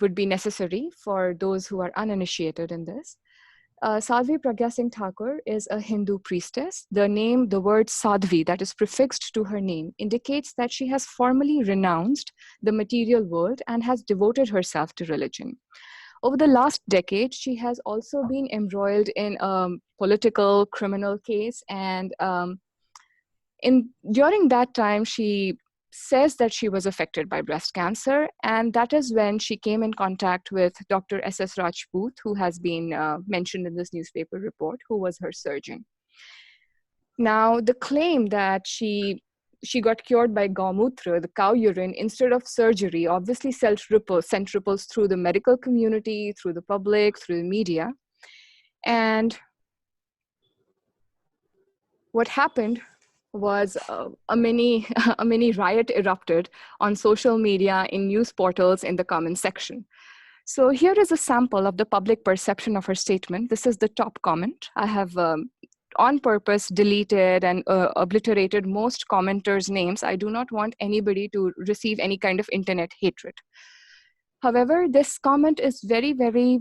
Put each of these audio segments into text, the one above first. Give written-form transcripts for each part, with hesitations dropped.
would be necessary for those who are uninitiated in this. Sadhvi Pragya Singh Thakur is a Hindu priestess. The word Sadhvi that is prefixed to her name indicates that she has formally renounced the material world and has devoted herself to religion. Over the last decade, she has also been embroiled in a political criminal case. And during that time, she says that she was affected by breast cancer. And that is when she came in contact with Dr. SS Rajput, who has been mentioned in this newspaper report, who was her surgeon. Now, the claim that she got cured by Gaumutra, the cow urine, instead of surgery, obviously sent ripples through the medical community, through the public, through the media. And what happened was a mini riot erupted on social media, in news portals, in the comment section. So here is a sample of the public perception of her statement. This is the top comment. I have on purpose deleted and obliterated most commenters' names. I do not want anybody to receive any kind of internet hatred. However, this comment is very, very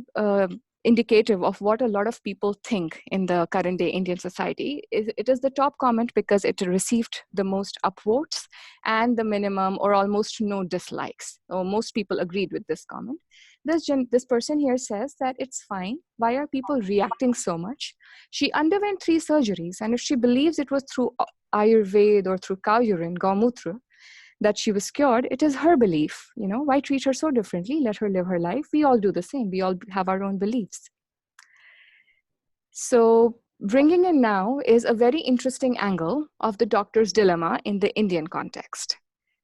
indicative of what a lot of people think in the current day Indian society. It is the top comment because it received the most upvotes and the minimum or almost no dislikes. So most people agreed with this comment. This person here says that it's fine. Why are people reacting so much? She underwent 3 surgeries, and if she believes it was through Ayurveda or through cow urine, Gaumutra, that she was cured, it is her belief. Why treat her so differently? Let her live her life. We all do the same. We all have our own beliefs. So bringing in now is a very interesting angle of the doctor's dilemma in the Indian context.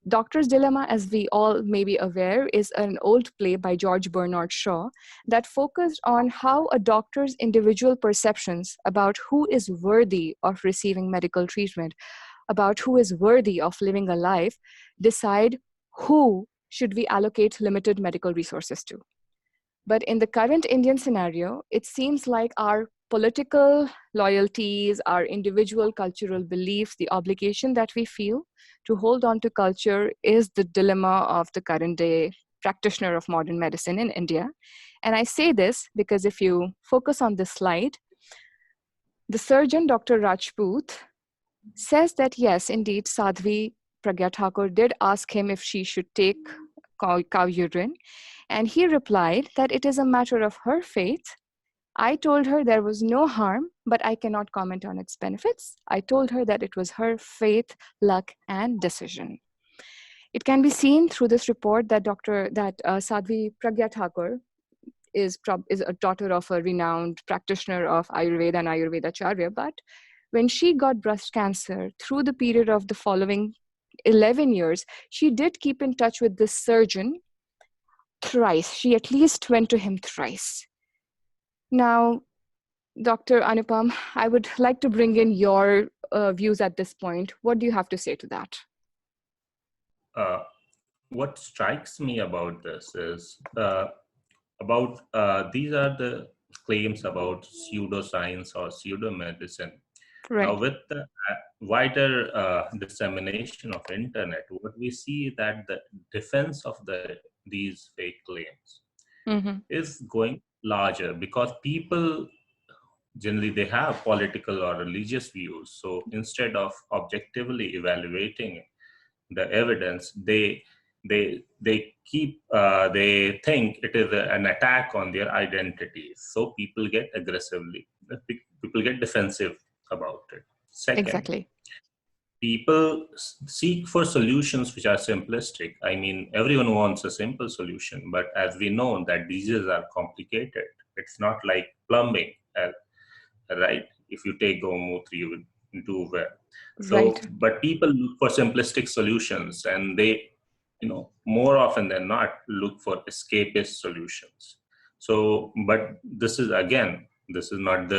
Doctor's Dilemma, as we all may be aware, is an old play by George Bernard Shaw that focused on how a doctor's individual perceptions about who is worthy of receiving medical treatment, about who is worthy of living a life, decide who should we allocate limited medical resources to. But in the current Indian scenario, it seems like our political loyalties, our individual cultural beliefs, the obligation that we feel to hold on to culture is the dilemma of the current day practitioner of modern medicine in India. And I say this because if you focus on this slide, the surgeon, Dr. Rajput, says that yes, indeed, Sadhvi Pragya Thakur did ask him if she should take cow urine. And he replied that it is a matter of her faith. I told her there was no harm, but I cannot comment on its benefits. I told her that it was her faith, luck, and decision. It can be seen through this report that Sadhvi Pragya Thakur is a daughter of a renowned practitioner of Ayurveda and Ayurvedacharya, but when she got breast cancer, through the period of the following 11 years, she did keep in touch with this surgeon thrice. She at least went to him thrice. Now, Dr. Anupam, I would like to bring in your views at this point. What do you have to say to that? What strikes me about this is these are the claims about pseudoscience or pseudomedicine. Right. With the wider dissemination of internet, what we see that the defense of these fake claims is going larger, because people generally they have political or religious views. So instead of objectively evaluating the evidence, they think it is an attack on their identities. So people get defensive about it. Second, exactly. People seek for solutions which are simplistic. I mean, everyone wants a simple solution, but as we know that diseases are complicated. It's not like plumbing, right? If you take Gaumutra, you would do well. So, right. But people look for simplistic solutions, and they, more often than not, look for escapist solutions. So, but this is not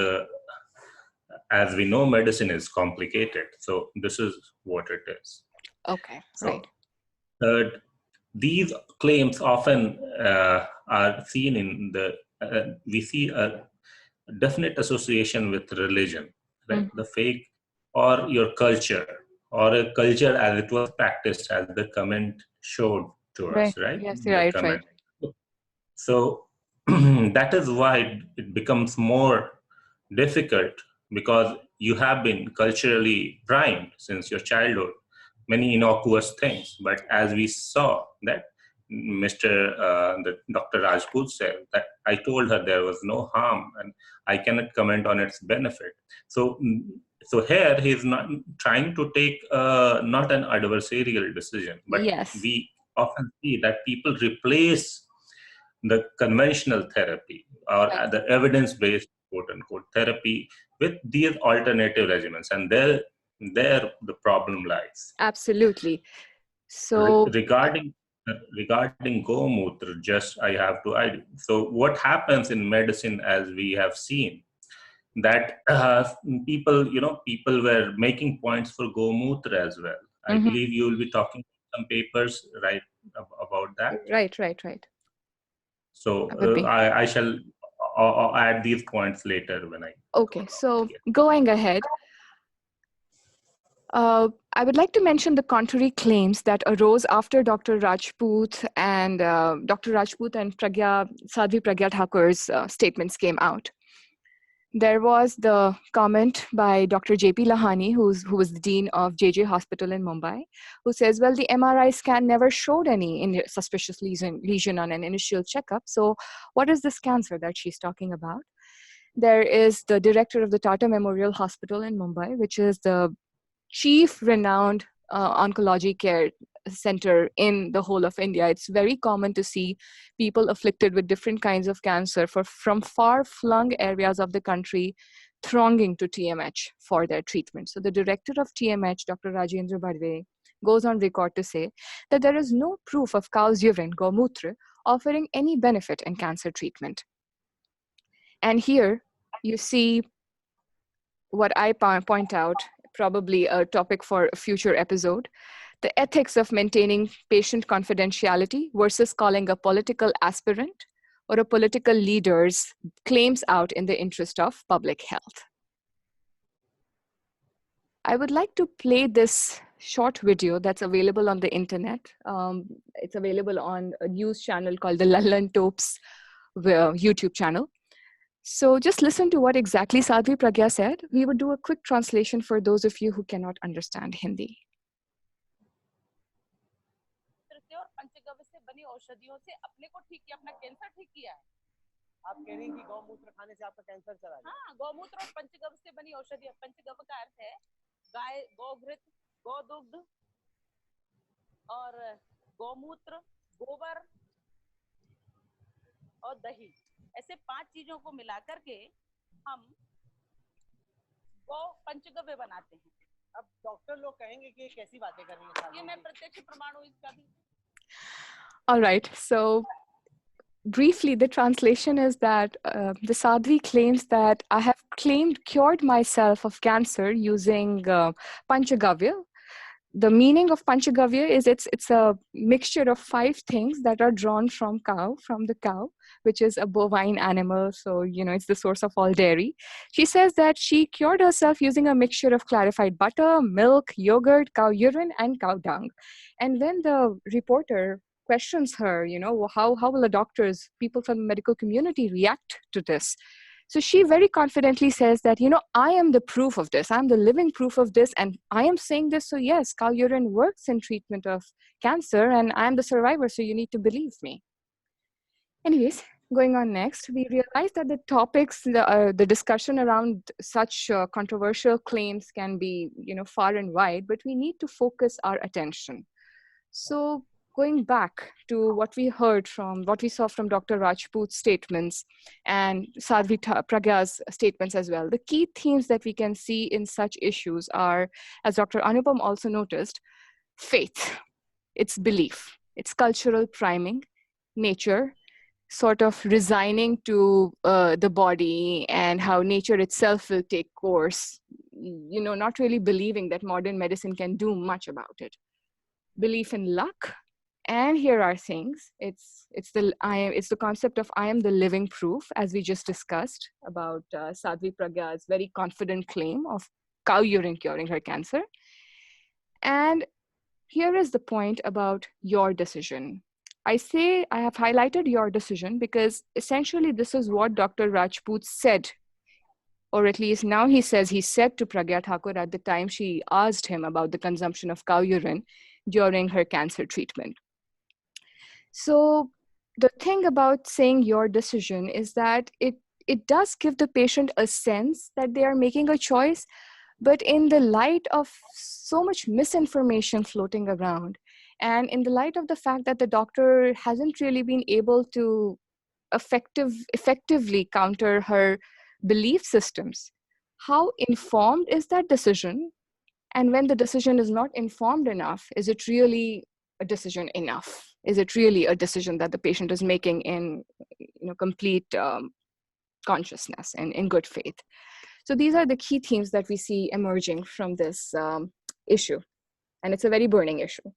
as we know, medicine is complicated. So this is what it is. Okay, so, right. Third, these claims often are seen in we see a definite association with religion, right? The fake or your culture, or a culture as it was practiced, as the comment showed to us, right? Yes, The right, comment. right. So that is why it becomes more difficult, because you have been culturally primed since your childhood, many innocuous things. But as we saw that Dr. Rajput said that I told her there was no harm and I cannot comment on its benefit. So here he is not trying to take not an adversarial decision, but Yes. we often see that people replace the conventional therapy or the evidence-based quote-unquote therapy with these alternative regimens, and there the problem lies. Absolutely. So Regarding gomutra, just I have to add. So what happens in medicine, as we have seen, that people were making points for gomutra as well. I believe you will be talking some papers right about that. Right. So I shall add these points later when I okay. So going ahead, I would like to mention the contrary claims that arose after Dr. Rajput and Sadhvi Pragya Thakur's statements came out. There was the comment by Dr. J.P. Lahani, who was the dean of JJ Hospital in Mumbai, who says, well, the MRI scan never showed any suspicious lesion on an initial checkup. So what is this cancer that she's talking about? There is the director of the Tata Memorial Hospital in Mumbai, which is the chief renowned oncology care center in the whole of India. It's very common to see people afflicted with different kinds of cancer from far-flung areas of the country thronging to TMH for their treatment. So the director of TMH, Dr. Rajendra Badve, goes on record to say that there is no proof of cow's urine, gomutra, offering any benefit in cancer treatment. And here you see what I point out, probably a topic for a future episode, the ethics of maintaining patient confidentiality versus calling a political aspirant or a political leader's claims out in the interest of public health. I would like to play this short video that's available on the internet. It's available on a news channel called the Lallan Topes YouTube channel. So just listen to what exactly Sadhvi Pragya said. We would do a quick translation for those of you who cannot understand Hindi. आप कह रही हैं कि गौमूत्र खाने से आपका cancer चला जाए। हाँ, गौमूत्र और पंचगव्य से बनी औषधि। पंचगव्य का अर्थ है गाय, गोघृत, गोदुग्ध और गौमूत्र, गोबर और दही, ऐसे 5 चीजों को मिलाकर के हम गौ पंचगव्य बनाते हैं। अब डॉक्टर लोग कहेंगे कि ये कैसी बातें कर रही हैं। ये मैं प्रत्यक्ष प्रमाण हूं इसका भी। All right, so briefly, the translation is that the Sadhvi claims that I have cured myself of cancer using panchgavya. The meaning of panchgavya is it's a mixture of 5 things that are drawn from the cow, which is a bovine animal. So, it's the source of all dairy. She says that she cured herself using a mixture of clarified butter, milk, yogurt, cow urine, and cow dung. And when the reporter questions her, how will the doctors, people from the medical community react to this? So she very confidently says that, I am the proof of this. I'm the living proof of this. And I am saying this. So yes, cow urine works in treatment of cancer and I'm the survivor. So you need to believe me. Anyways, going on next, we realize that the topics, the discussion around such controversial claims can be, far and wide, but we need to focus our attention. So going back to what we saw from Dr. Rajput's statements and Sadhvi Pragya's statements as well, the key themes that we can see in such issues are, as Dr. Anupam also noticed, faith, it's belief, it's cultural priming, nature, sort of resigning to the body and how nature itself will take course, not really believing that modern medicine can do much about it. Belief in luck. And here are things. It's the concept of I am the living proof, as we just discussed about Sadhvi Pragya's very confident claim of cow urine curing her cancer. And here is the point about your decision. I say I have highlighted your decision because essentially this is what Dr. Rajput said, or at least now he says he said to Pragya Thakur at the time she asked him about the consumption of cow urine during her cancer treatment. So the thing about saying your decision is that it does give the patient a sense that they are making a choice, but in the light of so much misinformation floating around, and in the light of the fact that the doctor hasn't really been able to effectively counter her belief systems, how informed is that decision? And when the decision is not informed enough, is it really a decision enough? Is it really a decision that the patient is making in complete consciousness and in good faith? So these are the key themes that we see emerging from this issue. And it's a very burning issue.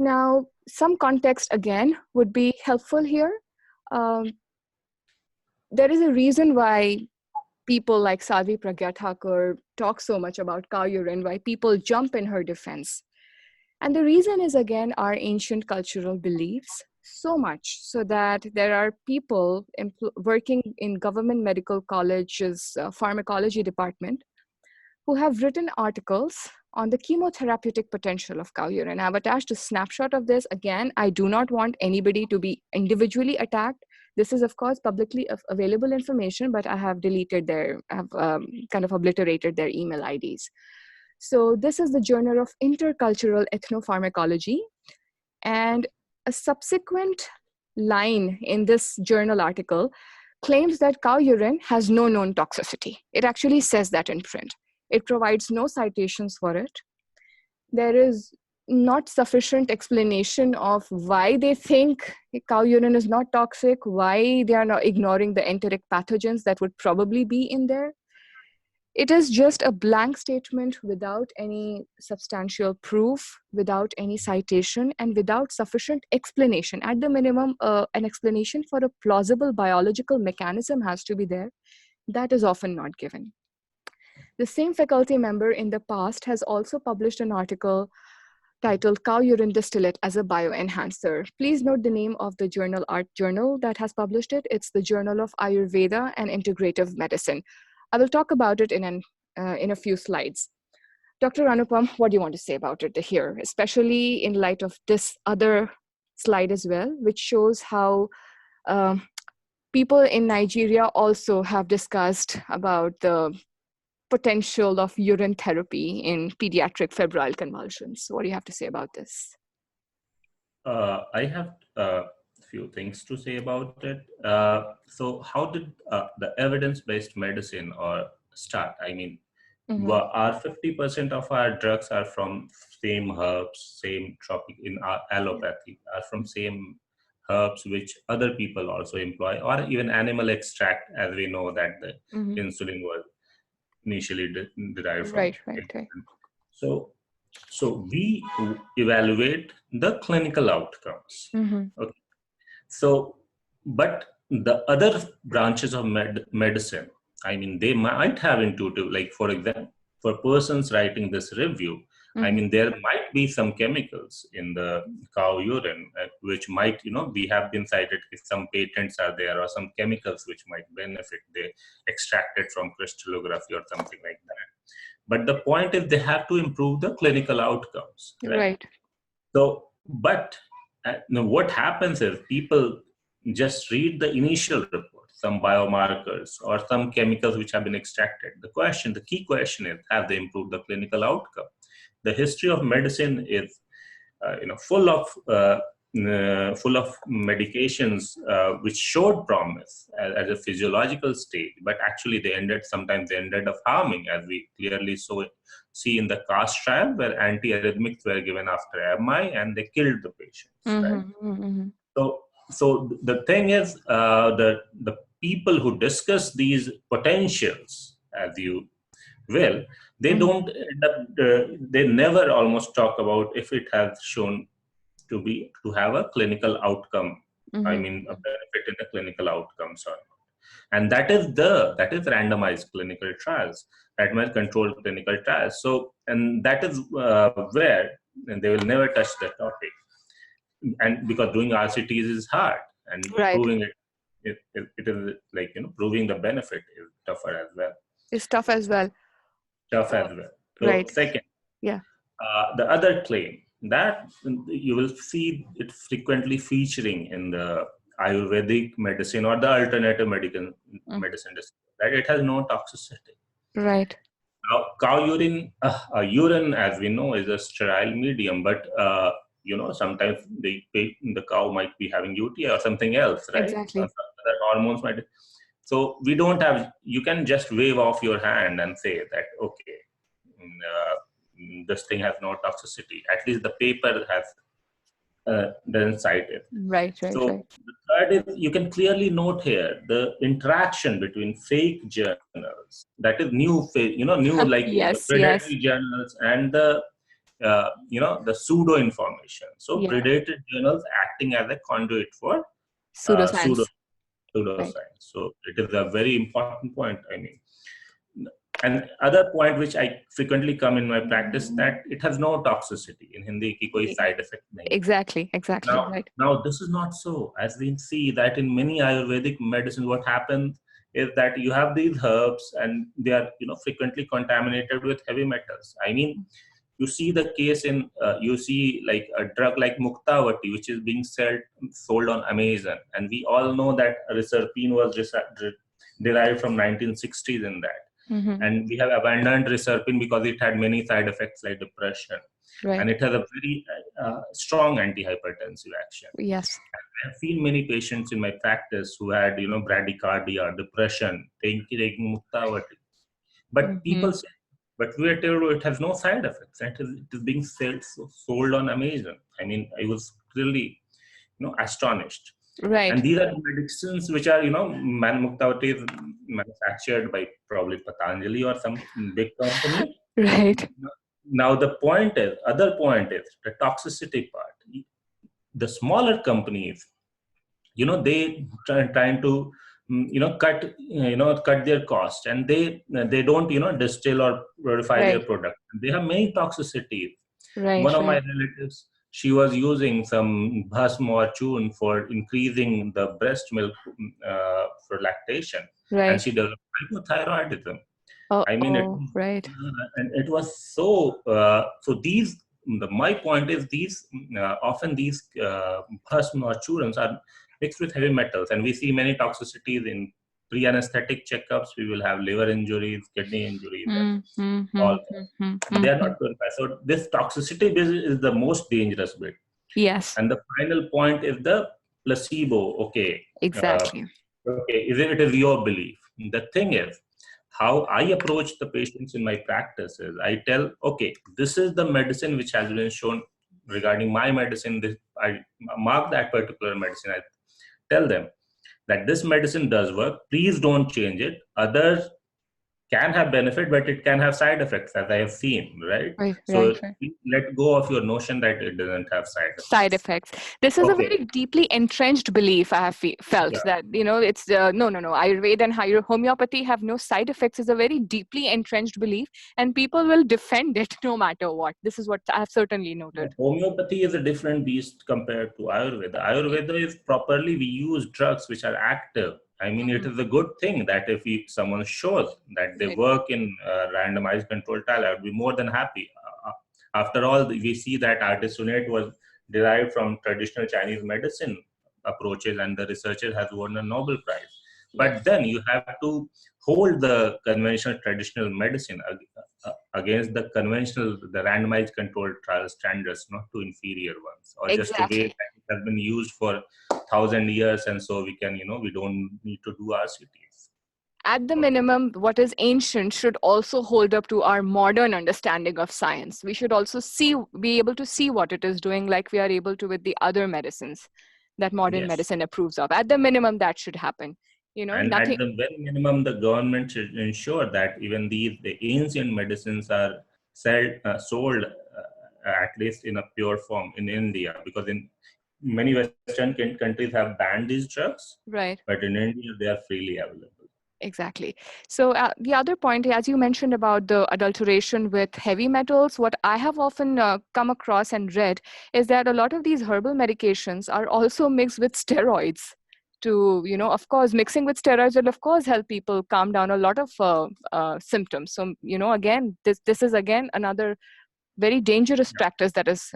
Now, some context again would be helpful here. There is a reason why people like Sadhvi Pragya Thakur talk so much about cow urine, why people jump in her defense. And the reason is, again, our ancient cultural beliefs, so much so that there are people working in government medical college's pharmacology department who have written articles on the chemotherapeutic potential of cow urine. I've attached a snapshot of this. Again, I do not want anybody to be individually attacked. This is, of course, publicly available information, but I have deleted kind of obliterated their email IDs. So this is the Journal of Intercultural Ethnopharmacology. And a subsequent line in this journal article claims that cow urine has no known toxicity. It actually says that in print. It provides no citations for it. There is not sufficient explanation of why they think cow urine is not toxic, why they are not ignoring the enteric pathogens that would probably be in there. It is just a blank statement without any substantial proof, without any citation, and without sufficient explanation. At the minimum, an explanation for a plausible biological mechanism has to be there. That is often not given. The same faculty member in the past has also published an article titled Cow Urine Distillate as a Bioenhancer. Please note the name of the journal that has published it. It's the Journal of Ayurveda and Integrative Medicine. I will talk about it in a few slides. Dr. Anupam, what do you want to say about it here, especially in light of this other slide as well, which shows how people in Nigeria also have discussed about the potential of urine therapy in pediatric febrile convulsions. What do you have to say about this? I have a few things to say about it. So how did the evidence-based medicine start? I mean, our 50% of our drugs are from same herbs, same in our allopathy, are from same herbs which other people also employ, or even animal extract, as we know that the insulin was initially derived from. Right. So we evaluate the clinical outcomes. Okay. So, but the other branches of medicine, I mean, they might have intuitive, like for example, for persons writing this review, I mean, there might be some chemicals in the cow urine, which might, we have been cited if some patents are there or some chemicals which might benefit. They extracted from crystallography or something like that. But the point is they have to improve the clinical outcomes. Right. So, but what happens is people just read the initial report, some biomarkers or some chemicals which have been extracted. The key question is, have they improved the clinical outcome? The history of medicine is, full of medications which showed promise as a physiological stage, but actually sometimes they ended up harming, as we clearly see in the CAST trial, where antiarrhythmics were given after MI and they killed the patients. Right? So the thing is, the people who discuss these potentials, as you will, they don't end up, they never almost talk about if it has shown to have a clinical outcome. I mean, a benefit in the clinical outcomes or not. And that is randomized clinical trials, randomized controlled clinical trials. So, and that is where, and they will never touch the topic. and because doing RCTs is hard, and proving it is like, proving the benefit is tougher as well. It's tough as well. Tough as well. So second, the other claim that you will see it frequently featuring in the Ayurvedic medicine or the alternative medicine, that it has no toxicity. Right. Now, cow urine, urine, as we know, is a sterile medium, but sometimes the cow might be having UTI or something else, right? Exactly. The hormones might. So we don't have. You can just wave off your hand and say that, okay, this thing has no toxicity. At least the paper has doesn't cite it. Right. So the third is, you can clearly note here the interaction between fake journals, that is new like predatory journals, and the the pseudo information. So predated journals acting as a conduit for pseudoscience. Pseudoscience. So it is a very important point. I mean, and other point which I frequently come in my practice, that it has no toxicity. In Hindi ki koi side effect nahi. Exactly. Now this is not so. As we see that in many Ayurvedic medicine, what happens is that you have these herbs and they are frequently contaminated with heavy metals. I mean, you see the case in you see like a drug like Muktavati, which is being sold on Amazon, and we all know that reserpine was derived from 1960s in that. And we have abandoned reserpine because it had many side effects like depression, and it has a very strong antihypertensive action. Yes, I've seen many patients in my practice who had bradycardia, depression, taking Muktavati, but people say, but we are told it has no side effects, and it is being sold on Amazon. I mean, I was really astonished. Right. And these are medicines which are, Muktavati is manufactured by probably Patanjali or some big company. Right. Now the other point is the toxicity part. The smaller companies, they trying to, cut their cost, and they don't, distill or purify their product. They have many toxicities. One of my relatives, she was using some bhasm or churn for increasing the breast milk for lactation, and she developed hypothyroidism. I mean, and it was so. So these, my point is, these often these bhasm or churns are mixed with heavy metals, and we see many toxicities in pre-anesthetic checkups. We will have liver injuries, kidney injuries, all that. They are not purified. So this toxicity is the most dangerous bit. Yes. And the final point is the placebo. Okay. Exactly. It is your belief. The thing is, how I approach the patients in my practice is, I tell, okay, this is the medicine which has been shown regarding my medicine. I mark that particular medicine. I tell them that this medicine does work. Please don't change it. Others can have benefit, but it can have side effects, as I have seen, right? So let go of your notion that it doesn't have side effects. This is a very deeply entrenched belief. I have felt that, it's no. Ayurveda and homeopathy have no side effects is a very deeply entrenched belief, and people will defend it no matter what. This is what I have certainly noted. Homeopathy is a different beast compared to Ayurveda. Ayurveda is properly, we use drugs which are active. I mean, it is a good thing that if someone shows that they work in randomized controlled trial, I would be more than happy. After all, we see that artesunate was derived from traditional Chinese medicine approaches, and the researcher has won a Nobel Prize. But then you have to hold the conventional traditional medicine against the randomized controlled trial standards, not to inferior ones, or just the way that it has been used for 1,000 years, and so we can, we don't need to do RCTs. At the minimum, what is ancient should also hold up to our modern understanding of science. We should also be able to see what it is doing, like we are able to with the other medicines that modern medicine approves of. At the minimum, that should happen. And at the very minimum, the government should ensure that even the ancient medicines are sold at least in a pure form in India, because in many Western countries have banned these drugs, right? But in India, they are freely available. Exactly. So the other point, as you mentioned about the adulteration with heavy metals, what I have often come across and read is that a lot of these herbal medications are also mixed with steroids to, of course, mixing with steroids will, of course, help people calm down a lot of symptoms. So, again, this is, again, another very dangerous practice that is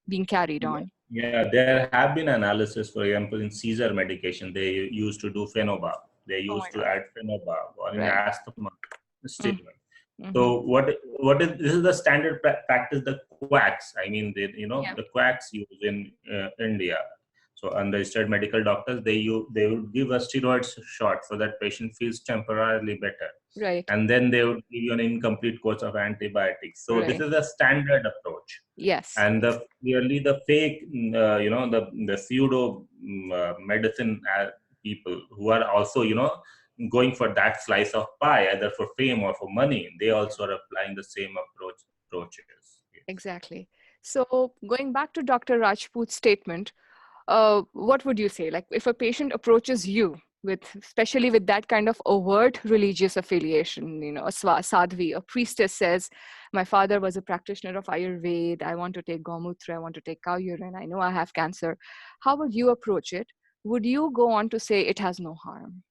being carried on. Yeah, there have been analysis, for example, in seizure medication, they used to do phenobarb. They Oh my used to God. add phenobarb, or in Right. asthma, stimulant. Mm-hmm. So what is this is the standard practice the quacks. I mean, Yeah. the quacks use in India. So unregistered medical doctors, they would give a steroids shot so that patient feels temporarily better, Right. and then they would give you an incomplete course of antibiotics. So this Right. is a standard approach. Yes. And clearly the fake, the pseudo medicine people who are also, going for that slice of pie, either for fame or for money, they also are applying the same approaches. Exactly. So going back to Dr. Rajput's statement, what would you say? Like if a patient approaches you with, especially with that kind of overt religious affiliation, a sadhvi, a priestess says, my father was a practitioner of Ayurveda, I want to take gomutra, I want to take cow urine, I know I have cancer. How would you approach it? Would you go on to say it has no harm?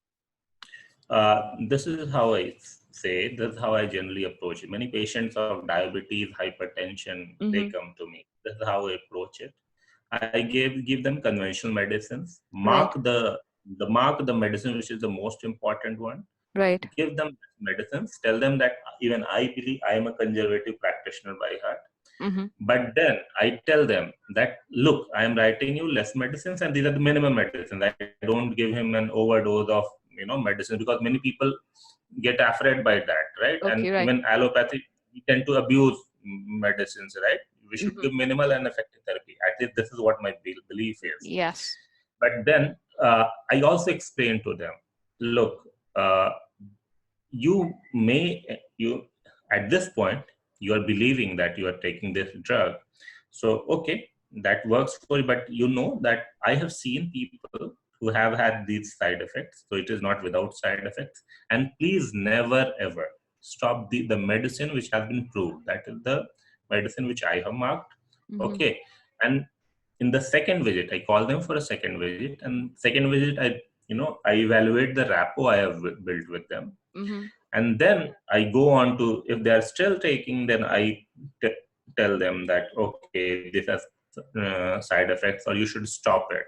This is how I say, this is how I generally approach it. Many patients of diabetes, hypertension, they Mm-hmm. come to me. This is how I approach it. I give them conventional medicines, Right. mark the medicine which is the most important one, Right. give them medicines, tell them that even I believe I am a conservative practitioner by heart. Mm-hmm. But then I tell them that, look, I am writing you less medicines and these are the minimum medicines. I don't give him an overdose of medicine, because many people get afraid by that, right? And Okay. Right. even allopathy, we tend to abuse medicines, right? We should Mm-hmm. give minimal and effective therapy. At least this is what my belief is. Yes. But then I also explain to them, look, you at this point you are believing that you are taking this drug, so okay, that works for you, but that I have seen people who have had these side effects, so it is not without side effects, and please never ever stop the medicine which has been proved, that is the medicine which I have marked. Mm-hmm. Okay. And in the second visit, I call them for a second visit, and second visit I evaluate the rapport I have built with them. Mm-hmm. And then I go on to, if they are still taking, then I tell them that, okay, this has side effects, or you should stop it.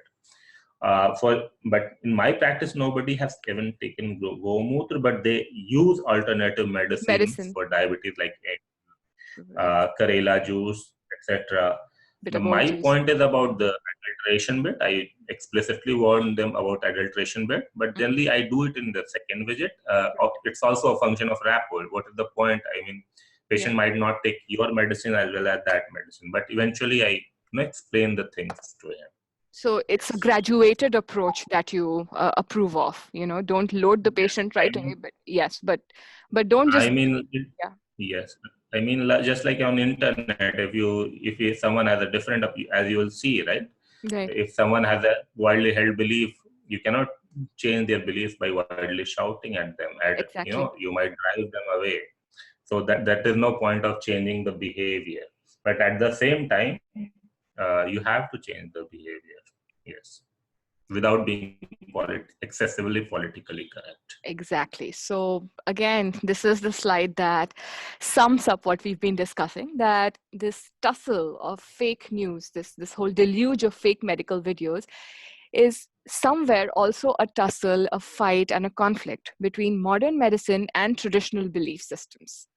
But in my practice, nobody has even taken gomutra, but they use alternative medicines Medicine. for diabetes, like Right. Karela juice, etc. Bitter My juice. point is about the adulteration bit. I explicitly warn them about adulteration bit, but generally I do it in the second visit. It's also a function of rapport. What is the point? I mean, patient might not take your medicine as well as that medicine, but eventually I explain the things to him. So it's a graduated approach that you approve of. Don't load the patient right away. But yes, but don't just. I mean, Yeah. yes. I mean, just like on internet, if someone has a different, as you will see, right? Right. If someone has a widely held belief, you cannot change their beliefs by widely shouting at them. Exactly. You might drive them away. So that is no point of changing the behavior. But at the same time, you have to change the behavior. Yes, without being excessively politically correct. Exactly. So again, this is the slide that sums up what we've been discussing, that this tussle of fake news, this whole deluge of fake medical videos is somewhere also a tussle, a fight, and a conflict between modern medicine and traditional belief systems.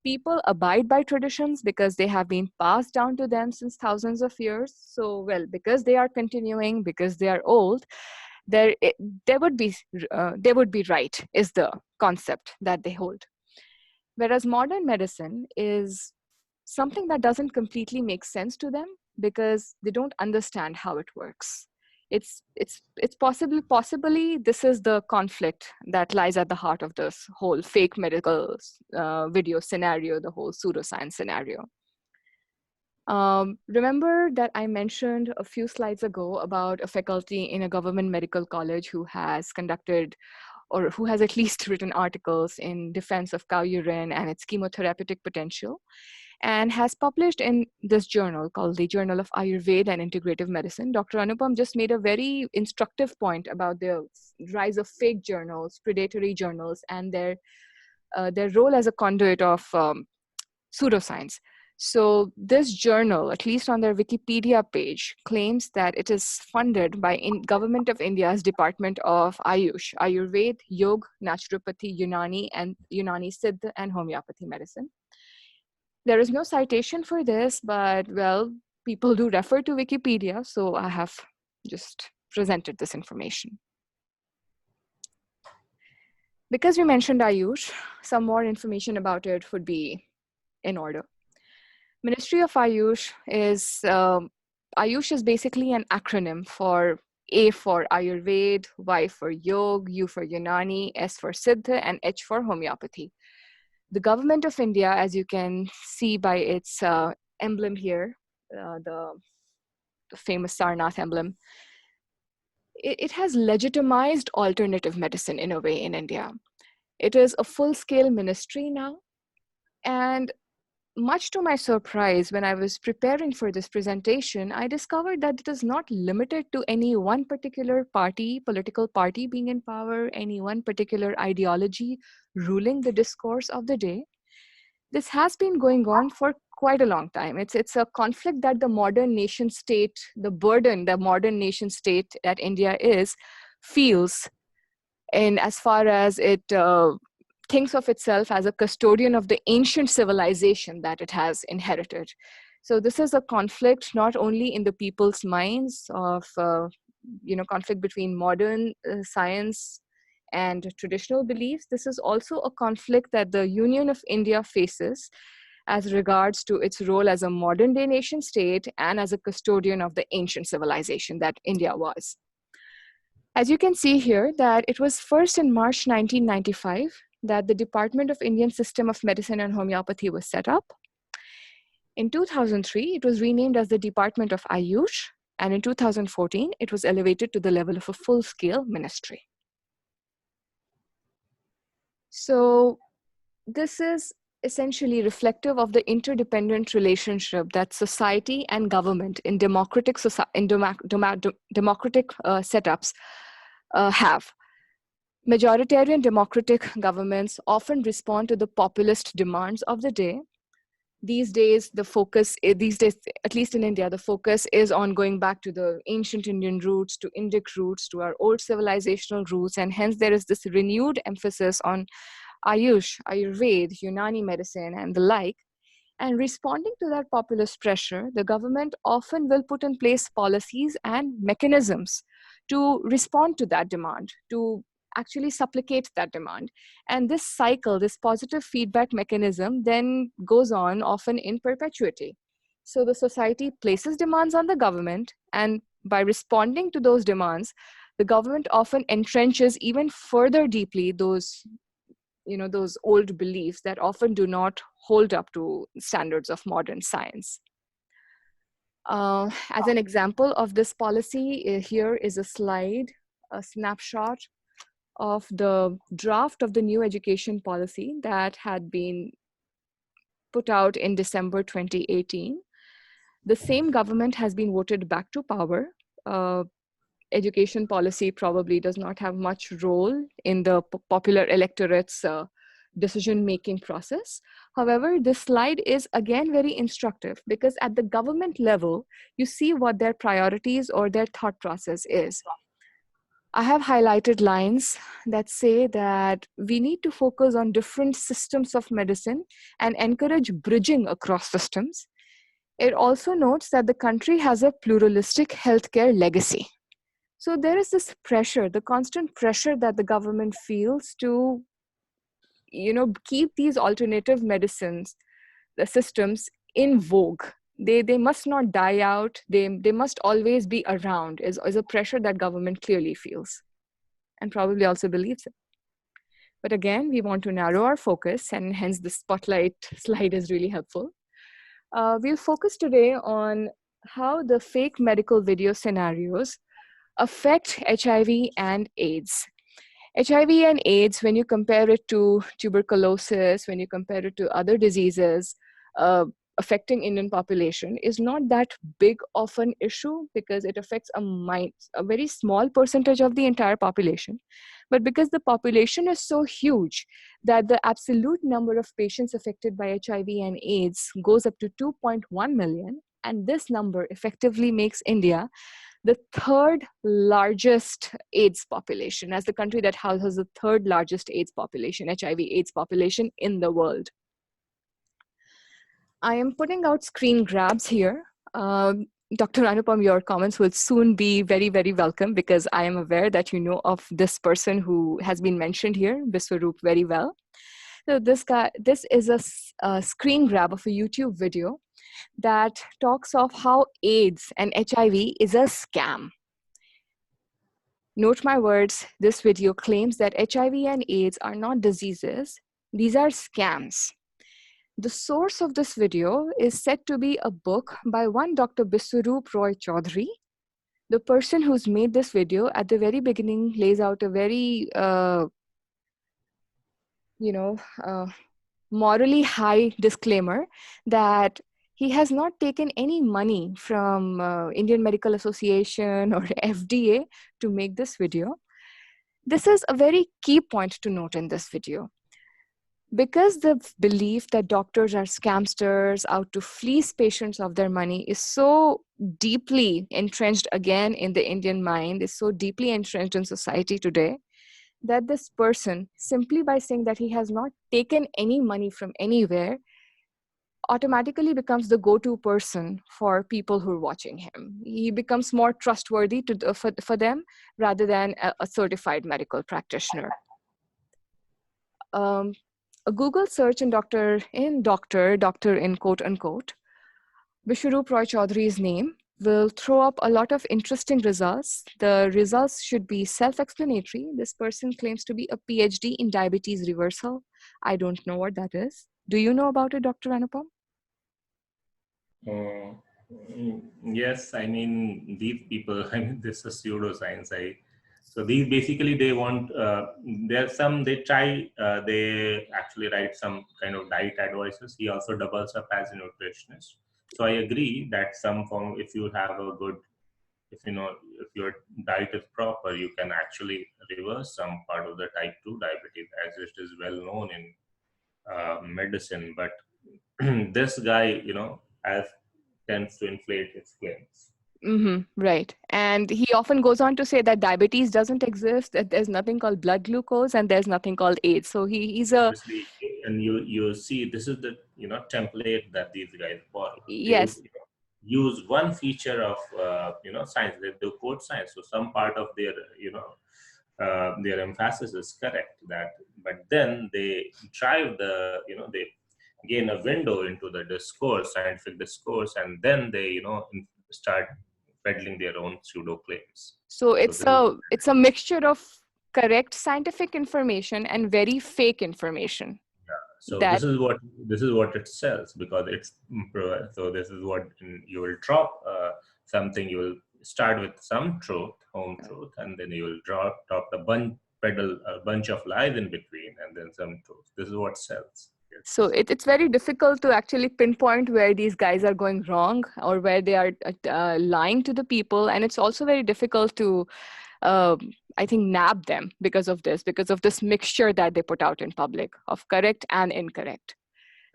People abide by traditions because they have been passed down to them since thousands of years. So, well, because they are continuing, because they are old, there there would be right is the concept that they hold. Whereas modern medicine is something that doesn't completely make sense to them because they don't understand how it works. It's possibly this is the conflict that lies at the heart of this whole fake medical video scenario, the whole pseudoscience scenario. Remember that I mentioned a few slides ago about a faculty in a government medical college who has conducted or who has at least written articles in defense of cow urine and its chemotherapeutic potential, and has published in this journal called the Journal of Ayurveda and Integrative Medicine. Dr. Anupam just made a very instructive point about the rise of fake journals, predatory journals, and their role as a conduit of pseudoscience. So this journal, at least on their Wikipedia page, claims that it is funded by Government of India's Department of AYUSH, Ayurveda, Yoga, Naturopathy, Unani, and Unani Siddha, and Homeopathy medicine. There is no citation for this, but well, people do refer to Wikipedia, so I have just presented this information. Because we mentioned AYUSH, some more information about it would be in order. Ministry of AYUSH is basically an acronym for A for Ayurveda, Y for Yoga, U for Unani, S for Siddha, and H for Homeopathy. The government of India, as you can see by its emblem here, the famous Sarnath emblem, it has legitimized alternative medicine in a way in India. It is a full-scale ministry now. And much to my surprise, when I was preparing for this presentation, I discovered that it is not limited to any one particular party, political party being in power, any one particular ideology ruling the discourse of the day. This has been going on for quite a long time. It's a conflict that the modern nation state, the burden the modern nation state that India feels, in as far as it thinks of itself as a custodian of the ancient civilization that it has inherited. So this is a conflict not only in the people's minds of, conflict between modern science and traditional beliefs. This is also a conflict that the Union of India faces as regards to its role as a modern day nation state and as a custodian of the ancient civilization that India was. As you can see here, that it was first in March 1995 that the Department of Indian System of Medicine and Homeopathy was set up. In 2003, it was renamed as the Department of AYUSH, and in 2014, it was elevated to the level of a full-scale ministry. So this is essentially reflective of the interdependent relationship that society and government in democratic setups have. Majoritarian democratic governments often respond to the populist demands of the day. These days, at least in India, the focus is on going back to the ancient Indian roots, to Indic roots, to our old civilizational roots, and hence there is this renewed emphasis on AYUSH, Ayurveda, Unani medicine, and the like. And responding to that populist pressure, the government often will put in place policies and mechanisms to respond to that demand, to actually supplicate that demand. And this cycle, this positive feedback mechanism then goes on often in perpetuity. So the society places demands on the government, and by responding to those demands, the government often entrenches even further deeply those old beliefs that often do not hold up to standards of modern science. As an example of this policy, here is a slide, a snapshot of the draft of the new education policy that had been put out in December 2018. The same government has been voted back to power. Education policy probably does not have much role in the popular electorate's decision-making process. However, this slide is again very instructive because at the government level, you see what their priorities or their thought process is. I have highlighted lines that say that we need to focus on different systems of medicine and encourage bridging across systems. It also notes that the country has a pluralistic healthcare legacy. So there is this pressure, the constant pressure that the government feels to, keep these alternative medicines, the systems in vogue. They must not die out. They must always be around is a pressure that government clearly feels and probably also believes it. But again, we want to narrow our focus, and hence the spotlight slide is really helpful. We'll focus today on how the fake medical video scenarios affect HIV and AIDS. HIV and AIDS, when you compare it to tuberculosis, when you compare it to other diseases affecting Indian population, is not that big of an issue because it affects a very small percentage of the entire population. But because the population is so huge that the absolute number of patients affected by HIV and AIDS goes up to 2.1 million, and this number effectively makes India the third largest AIDS population, as the country that houses the third largest AIDS population, HIV AIDS population in the world. I am putting out screen grabs here. Dr. Anupam, your comments will soon be very, very welcome because I am aware that you know of this person who has been mentioned here, Biswaroop, very well. So this is a screen grab of a YouTube video that talks of how AIDS and HIV is a scam. Note my words, this video claims that HIV and AIDS are not diseases, these are scams. The source of this video is said to be a book by one Dr. Biswaroop Roy Chaudhary. The person who's made this video at the very beginning lays out a very, morally high disclaimer that he has not taken any money from Indian Medical Association or FDA to make this video. This is a very key point to note in this video. Because the belief that doctors are scamsters out to fleece patients of their money is so deeply entrenched again in the Indian mind, is so deeply entrenched in society today, that this person, simply by saying that he has not taken any money from anywhere, automatically becomes the go-to person for people who are watching him. He becomes more trustworthy for them rather than a certified medical practitioner. A Google search in doctor in quote unquote, Biswaroop Roy Chaudhary's name will throw up a lot of interesting results. The results should be self-explanatory. This person claims to be a PhD in diabetes reversal. I don't know what that is. Do you know about it, Dr. Anupam? Yes, I mean, these people, I mean, this is pseudoscience. So these basically, they want, there's some, they actually write some kind of diet advices. He also doubles up as a nutritionist. So I agree that some form, if you have a good, if your diet is proper, you can actually reverse some part of the type 2 diabetes, as it is well known in medicine. But this guy, tends to inflate his claims. Right. And he often goes on to say that diabetes doesn't exist, that there's nothing called blood glucose, and there's nothing called AIDS. So he's a... Obviously, and you see, this is the template that these guys follow. Yes. They use one feature of science. They do quote science, so some part of their their emphasis is correct. But then they drive they gain a window into the discourse, scientific discourse, and then they start peddling their own pseudo claims. So it's a mixture of correct scientific information and very fake information. Yeah. So this is what it sells, because it's so this is what you will drop something. You will start with some truth, home truth, and then you will drop a bunch of lies in between, and then some truth. This is what sells. Yes. So it's very difficult to actually pinpoint where these guys are going wrong or where they are lying to the people, and it's also very difficult to I think nab them because of this mixture that they put out in public of correct and incorrect.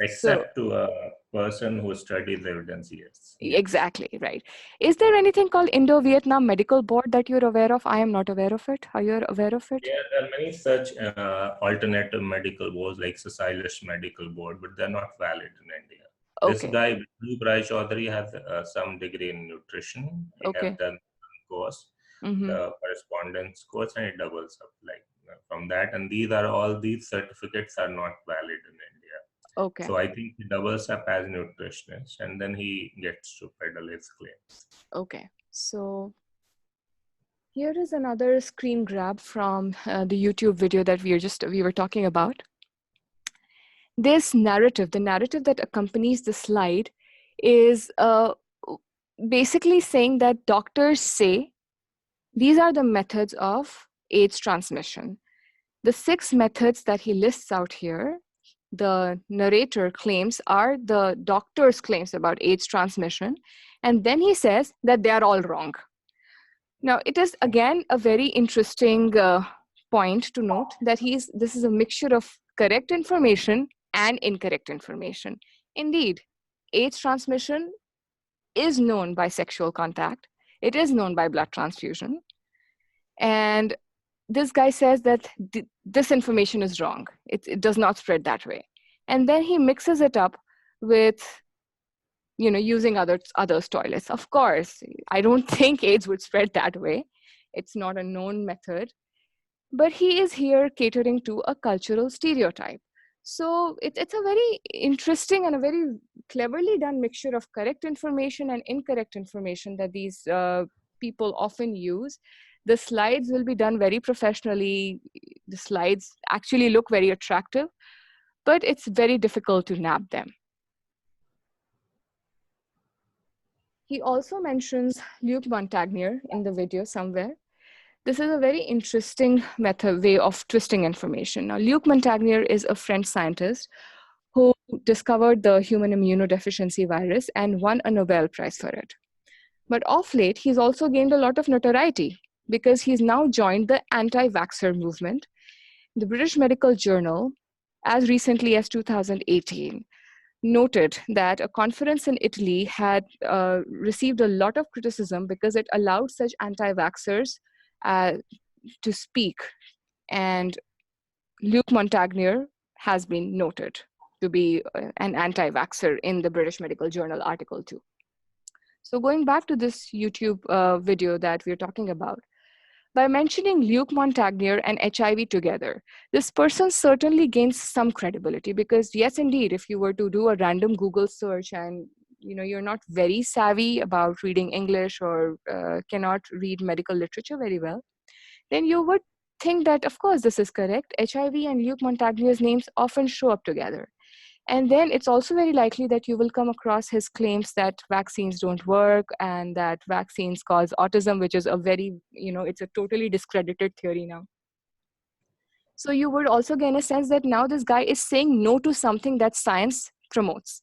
Except to a person who studies evidence, yes. Exactly, right. Is there anything called Indo-Vietnam Medical Board that you're aware of? I am not aware of it. Are you aware of it? Yeah, there are many such alternative medical boards like Socialist Medical Board, but they're not valid in India. Okay. This guy, Biswaroop Roy Chaudhary, has some degree in nutrition. He has done course, the correspondence course, and it doubles up from that. And these certificates are not valid in India. Okay. So I think he doubles up as a nutritionist, and then he gets to peddle his claims. Okay. So here is another screen grab from the YouTube video that we were talking about. This narrative, the narrative that accompanies the slide, is basically saying that doctors say these are the methods of AIDS transmission. The 6 methods that he lists out here, the narrator claims are the doctor's claims about AIDS transmission, and then he says that they are all wrong. Now, it is again a very interesting point to note that this is a mixture of correct information and incorrect information. Indeed, AIDS transmission is known by sexual contact. It is known by blood transfusion. And this guy says that this information is wrong. It does not spread that way. And then he mixes it up with, using others' toilets. Of course, I don't think AIDS would spread that way. It's not a known method. But he is here catering to a cultural stereotype. So it's a very interesting and a very cleverly done mixture of correct information and incorrect information that these people often use. The slides will be done very professionally. The slides actually look very attractive, but it's very difficult to nab them. He also mentions Luc Montagnier in the video somewhere. This is a very interesting way of twisting information. Now, Luc Montagnier is a French scientist who discovered the human immunodeficiency virus and won a Nobel Prize for it. But of late, he's also gained a lot of notoriety because he's now joined the anti-vaxxer movement. The British Medical Journal, as recently as 2018, noted that a conference in Italy had received a lot of criticism because it allowed such anti-vaxxers to speak. And Luc Montagnier has been noted to be an anti-vaxxer in the British Medical Journal article too. So going back to this YouTube video that we're talking about, by mentioning Luc Montagnier and HIV together, this person certainly gains some credibility because yes, indeed, if you were to do a random Google search and you're not very savvy about reading English or cannot read medical literature very well, then you would think that, of course, this is correct. HIV and Luc Montagnier's names often show up together. And then it's also very likely that you will come across his claims that vaccines don't work and that vaccines cause autism, which is a very, it's a totally discredited theory now. So you would also gain a sense that now this guy is saying no to something that science promotes.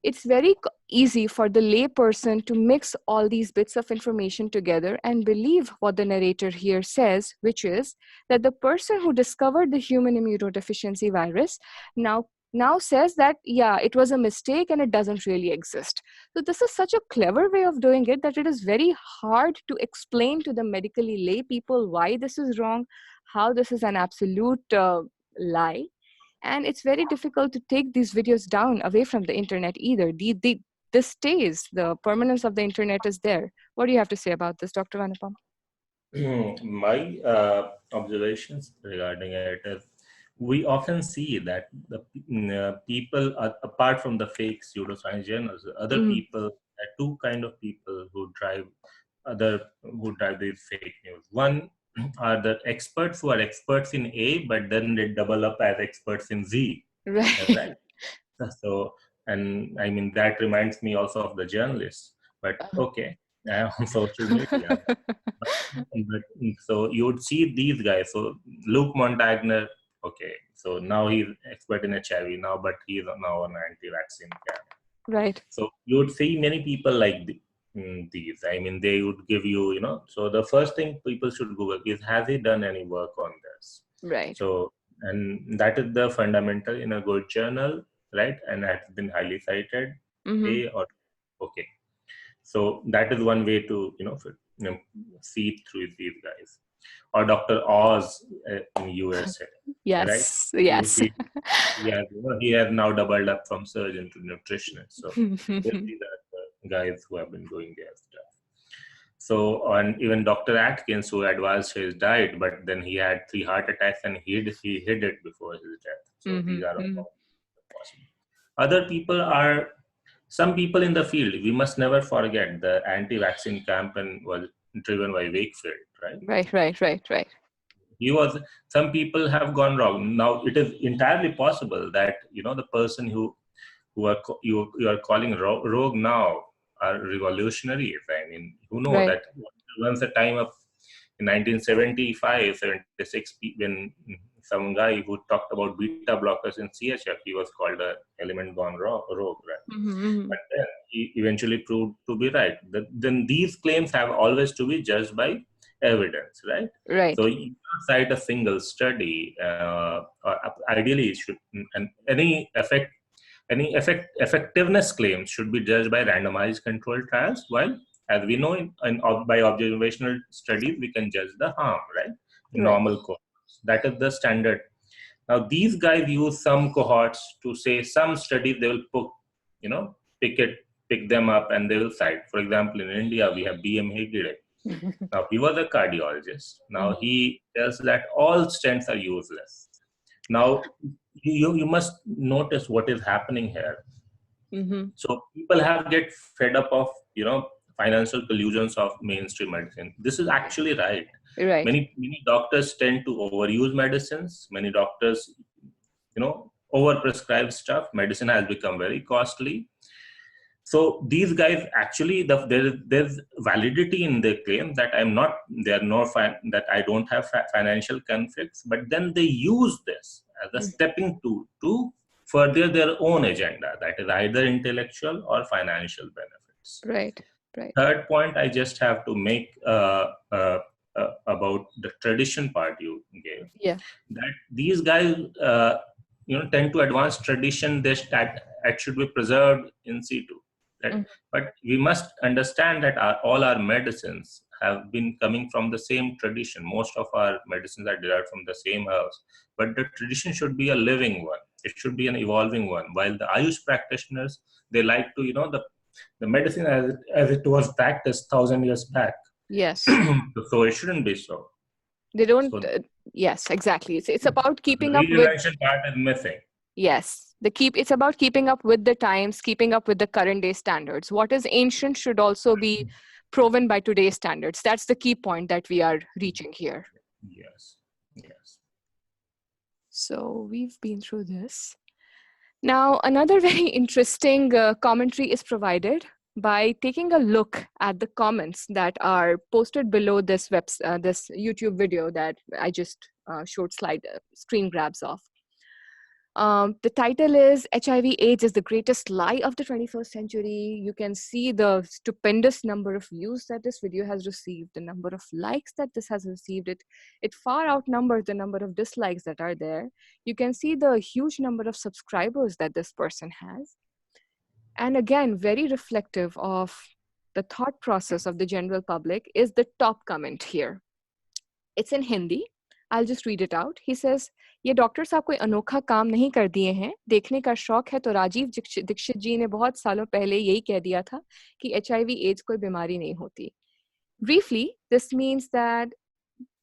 It's very easy for the lay person to mix all these bits of information together and believe what the narrator here says, which is that the person who discovered the human immunodeficiency virus now says that, yeah, it was a mistake and it doesn't really exist. So this is such a clever way of doing it that it is very hard to explain to the medically lay people why this is wrong, how this is an absolute lie. And it's very difficult to take these videos down away from the internet either. This stays, the permanence of the internet is there. What do you have to say about this, Dr. Anupam? My observations regarding it is, we often see that the people, apart from the fake pseudoscience journals, other people, there are two kind of people who drive these fake news. One are the experts who are experts in A, but then they double up as experts in Z. Right. So, and I mean, that reminds me also of the journalists, but okay, on social media. So you would see these guys. So Luc Montagnier, okay, so now he's expert in HIV now, but he's now an anti-vaccine camp. Right. So you would see many people like these. I mean, they would give you, so the first thing people should Google is, has he done any work on this? Right. So, and that is the fundamental in a good journal, right? And has been highly cited. Okay. So that is one way to, see through these guys. Or Dr. Oz in USA. Yes, right? yes. He has now doubled up from surgeon to nutritionist. So these are the guys who have been doing their stuff. So, and even Dr. Atkins, who advised his diet, but then he had 3 heart attacks and he hid it before his death. So these are all possible. Other people are, some people in the field, we must never forget the anti-vaccine campaign was driven by Wakefield, right? Right. Some people have gone wrong. Now it is entirely possible that, the person you are calling rogue now are revolutionaries. I mean, who know that once a time of in 1975, 76, when some guy who talked about beta blockers in CHF, he was called an element gone rogue, right? But then he eventually proved to be right. Then these claims have always to be judged by evidence, right? Right. So you can't cite a single study, or ideally it should, and any effectiveness claims should be judged by randomized controlled trials, while as we know by observational studies we can judge the harm, right? In normal cohorts. That is the standard. Now these guys use some cohorts to say some studies they will pick them up and they will cite. For example, in India we have B.M. Hegde. Now he was a cardiologist. Now he tells that all stents are useless. Now you must notice what is happening here. So people have get fed up of financial collusions of mainstream medicine. This is actually right. Many doctors tend to overuse medicines. Many doctors overprescribe stuff. Medicine has become very costly. So these guys actually, there's validity in their claim that that I don't have financial conflicts, but then they use this as a stepping tool to further their own agenda, that is either intellectual or financial benefits. Right. Third point I just have to make about the tradition part you gave. Yeah. That these guys tend to advance tradition that should be preserved in situ. But we must understand that all our medicines have been coming from the same tradition. Most of our medicines are derived from the same herbs, but the tradition should be a living one. It should be an evolving one. While the AYUSH practitioners, they like to the medicine as it was practiced 1,000 years back. Yes. So it shouldn't be so. They don't. Yes, exactly. It's about keeping up with. The reinvention part is missing. Yes. It's about keeping up with the times, keeping up with the current day standards. What is ancient should also be proven by today's standards. That's the key point that we are reaching here. Yes. So we've been through this. Now, another very interesting commentary is provided by taking a look at the comments that are posted below this this YouTube video that I just showed screen grabs of. The title is HIV/AIDS is the greatest lie of the 21st century. You can see the stupendous number of views that this video has received, the number of likes that this has received. It far outnumbers the number of dislikes that are there. You can see the huge number of subscribers that this person has. And again, very reflective of the thought process of the general public is the top comment here. It's in Hindi. I'll just read it out. He says, ये doctor साहब कोई अनोखा काम नहीं कर दिए हैं. देखने का शौक है तो राजीव दीक्षित जी ने बहुत सालों पहले यही कह दिया था कि HIV/AIDS कोई बीमारी नहीं होती. Briefly, this means that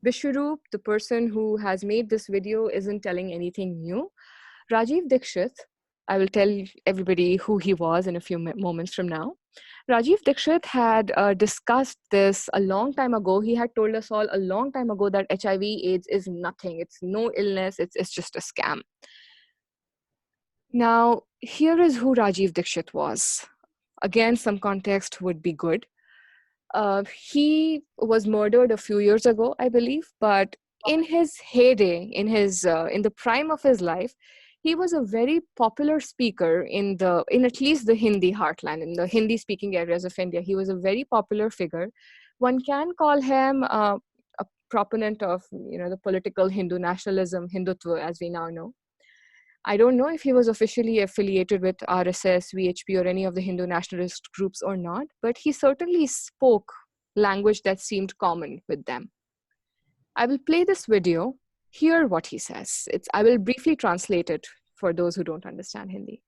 Vishwaroop, the person who has made this video, isn't telling anything new. Rajiv Dikshit, I will tell everybody who he was in a few moments from now. Rajiv Dikshit had discussed this a long time ago. He had told us all a long time ago that HIV/AIDS is nothing. It's no illness. It's just a scam. Now, here is who Rajiv Dikshit was. Again, some context would be good. He was murdered a few years ago, I believe, but in his heyday, in the prime of his life, he was a very popular speaker in at least the Hindi heartland, in the Hindi-speaking areas of India. He was a very popular figure. One can call him a proponent of the political Hindu nationalism, Hindutva, as we now know. I don't know if he was officially affiliated with RSS, VHP, or any of the Hindu nationalist groups or not, but he certainly spoke language that seemed common with them. I will play this video, hear what he says. I will briefly translate it for those who don't understand Hindi.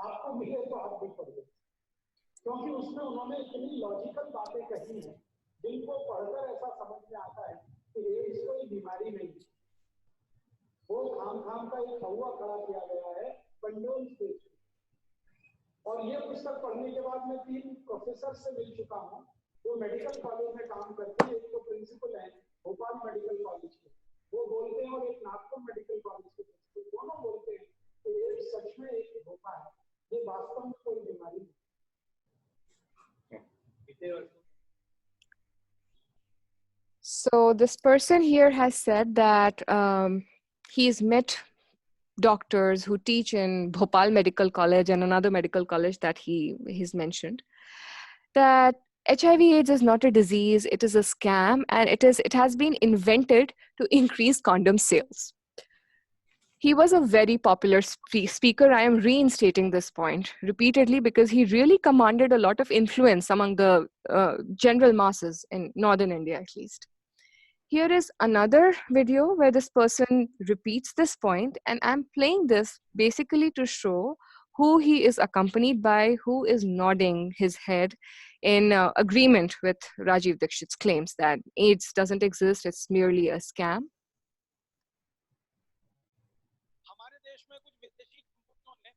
आपको मिले तो आप भी पढ़िए, क्योंकि उसमें उन्होंने इतनी लॉजिकल बातें कही हैं जिनको पढ़कर ऐसा समझ में आता है कि एड्स कोई बीमारी नहीं है. वो खाम का एक हवा खड़ा किया गया है कंडोम स्टेज. और ये पुस्तक पढ़ने के बाद मैं 3 प्रोफेसर से मिल चुका हूँ जो मेडिकल कॉलेज में काम करते हैं. एक तो प्रिंसिपल है भोपाल मेडिकल कॉलेज के, वो बोलते हैं और एक नागपुर मेडिकल कॉलेज के प्रिंसिपल दोनों बोलते हैं कि ये सच में एक धोखा है, ये वास्तव में कोई बीमारी नहीं। So this person here has said that he's met doctors who teach in Bhopal Medical College and another medical college that he's mentioned, that HIV/AIDS is not a disease, it is a scam, and it has been invented to increase condom sales. He was a very popular speaker. I am reinstating this point repeatedly because he really commanded a lot of influence among the general masses in northern India, at least. Here is another video where this person repeats this point, and I'm playing this basically to show who he is accompanied by, who is nodding his head in agreement with Rajiv Dixit's claims that AIDS doesn't exist, it's merely a scam. हमारे देश में कुछ विदेशी कंपनियों ने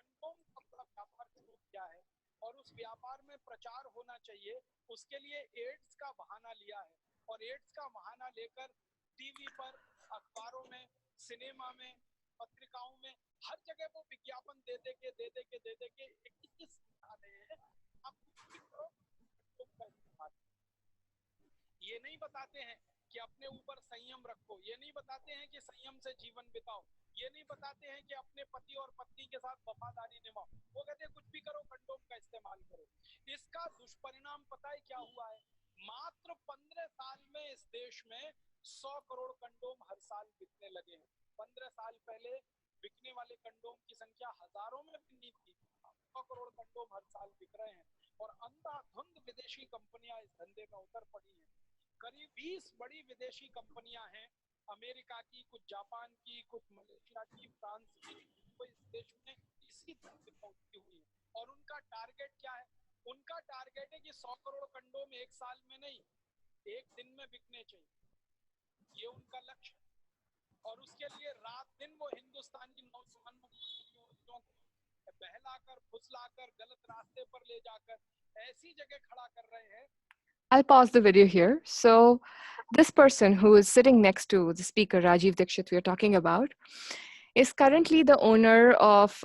condom का व्यापार शुरू किया है और उस व्यापार में प्रचार होना चाहिए, उसके लिए एड्स का बहाना लिया है और एड्स का बहाना लेकर टीवी पर, अखबारों में, सिनेमा में, पत्रिकाओं में हर जगह वो विज्ञापन दे दे के 21 आ रहे हैं। आप ये नहीं बताते हैं कि अपने ऊपर संयम रखो, ये नहीं बताते हैं कि संयम से जीवन बिताओ, ये नहीं बताते हैं कि अपने पति और पत्नी के साथ वफादारी निभाओ। वो कहते हैं कुछ भी करो, कंडोम का इस्तेमाल करो। इसका दुष्परिणाम पता है क्या हुआ है? मात्र 15 साल में इस देश में 100 करोड़ कंडोम हर साल बिकने लगे हैं। 15 साल पहले बिकने वाले कंडोम की संख्या हजारों में भी नहीं थी। 100 करोड़ कंडोम हर साल बिक रहे हैं और अंधाधुंध विदेशी कंपनियां इस धंधे में उतर पड़ी हैं। करीब 20 बड़ी विदेशी कंपनियां हैं, अमेरिका की, कुछ जापान की, कुछ मलेशिया की, फ्रांस की, वो इस देश में इसी धंधे में उतरी हुई है। और उनका टारगेट क्या है? उनका टारगेट है कि 100 करोड़ कंडोम एक साल में नहीं, एक दिन में बिकने चाहिए। ये उनका लक्ष्य है और उसके लिए रात दिन वो हिंदुस्तानी नौजवानों को बहलाकर, फुसलाकर, गलत रास्ते पर ले जाकर ऐसी जगह खड़ा कर रहे हैं। I'll pause the video here. So this person who is sitting next to the speaker, Rajiv Dixit, we are talking about, is currently the owner of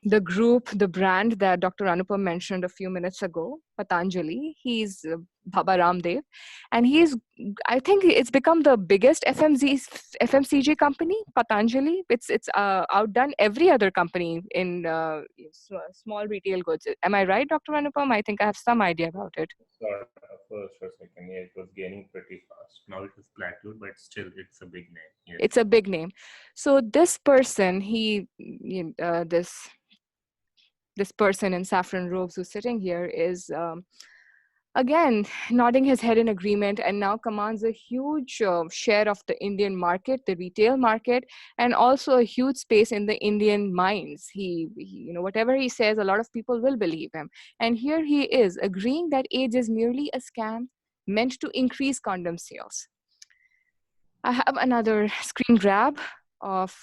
the group, the brand that Dr. Anupam mentioned a few minutes ago, Patanjali. He's Baba Ramdev. And I think it's become the biggest FMCG company, Patanjali. It's outdone every other company in small retail goods. Am I right, Dr. Anupam? I think I have some idea about it. First for a second, yeah, it was gaining pretty fast. Now it has plateaued, but still, it's a big name. Yes. It's a big name. So this person, this person in saffron robes who's sitting here is again nodding his head in agreement, and now commands a huge share of the Indian market, the retail market, and also a huge space in the Indian minds. He whatever he says, a lot of people will believe him. And here he is agreeing that AIDS is merely a scam meant to increase condom sales. I have another screen grab of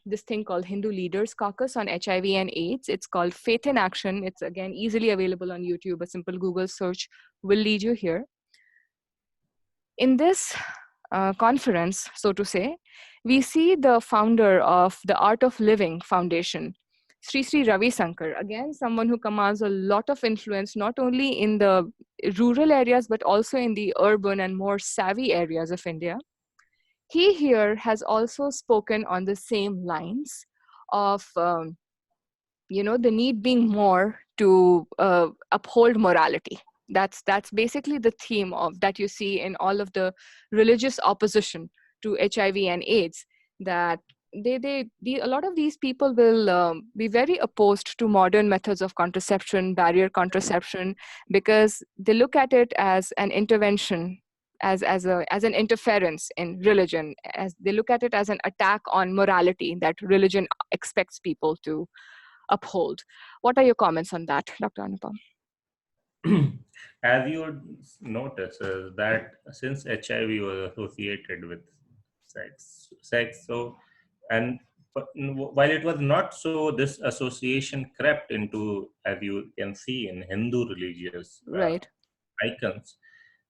this thing called Hindu Leaders Caucus on HIV and AIDS. It's called Faith in Action. It's again easily available on YouTube. A simple Google search will lead you here. In this conference, so to say, we see the founder of the Art of Living Foundation, Sri Ravi Shankar, again someone who commands a lot of influence not only in the rural areas but also in the urban and more savvy areas of India. He here has also spoken on the same lines of, the need being more to uphold morality. That's basically the theme of that you see in all of the religious opposition to HIV and AIDS. That a lot of these people will be very opposed to modern methods of contraception, barrier contraception, because they look at it as an intervention, as an interference in religion, as they look at it as an attack on morality that religion expects people to uphold. What are your comments on that, Dr. Anupam? As you would notice, that since HIV was associated with sex, so, and while it was not so, this association crept into, as you can see, in Hindu religious right icons.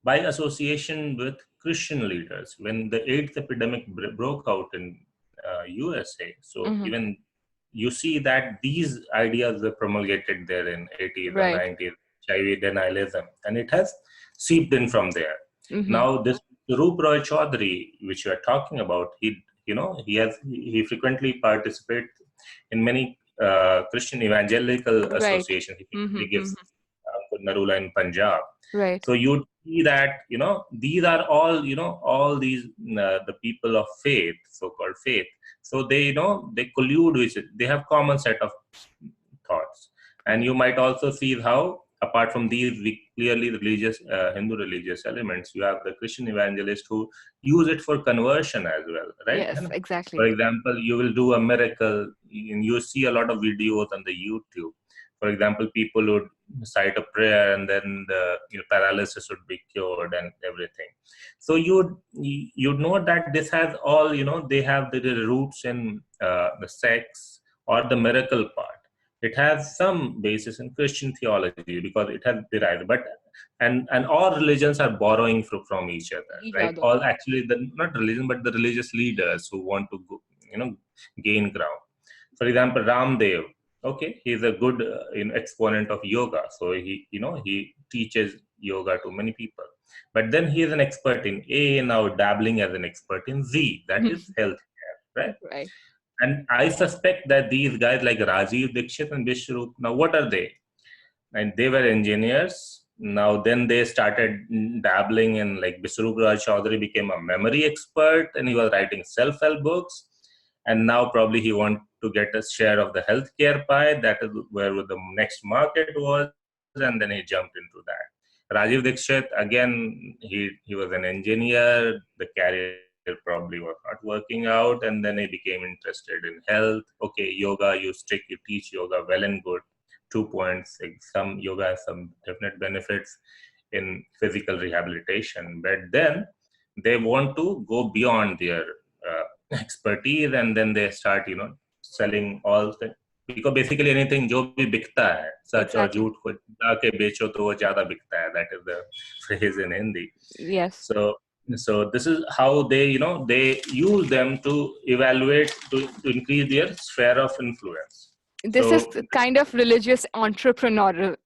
by association with Christian leaders. When the AIDS epidemic broke out in USA, so even you see that these ideas were promulgated there in 80s or 90s, HIV denialism, and it has seeped in from there. Now this Rup Roy Chaudhary, which you are talking about, he frequently participates in many Christian evangelical associations. He gives Narula in Punjab. Right. So you see that, these are all, all these, the people of faith, so-called faith. So they, they collude with it. They have common set of thoughts. And you might also see how, apart from these clearly religious, Hindu religious elements, you have the Christian evangelists who use it for conversion as well, right? Yes, exactly. For example, you will do a miracle, and you see a lot of videos on the YouTube. For example, people would cite a prayer and then the paralysis would be cured and everything. So you'd know that this has all, they have the roots in the sex or the miracle part. It has some basis in Christian theology because it has derived, but and all religions are borrowing from each other, right? All actually, not religion, but the religious leaders who want to go, gain ground. For example, Ramdev, okay, he's a good exponent of yoga, so he teaches yoga to many people. But then he is an expert in A, now dabbling as an expert in Z, that is healthcare, right? Right. And I suspect that these guys like Rajiv Dikshit and Vishwarup, now what are they? And they were engineers. Now then they started dabbling in, like Vishwarup Raj Chaudhary became a memory expert and he was writing self-help books. And now probably he wants to get a share of the healthcare pie. That is where the next market was. And then he jumped into that. Rajiv Dikshit, again, he was an engineer. The career probably was not working out. And then he became interested in health. Okay, yoga, you teach yoga, well and good. 2 points. Like some yoga has some definite benefits in physical rehabilitation. But then they want to go beyond their expertise, and then they start selling all the, because basically anything जो भी बिकता है सच और झूठ को जाके बेचो तो वो ज्यादा बिकता है. That is the phrase in Hindi. Yes. So this is how they they use them to evaluate to increase their sphere of influence. This is kind of religious entrepreneurial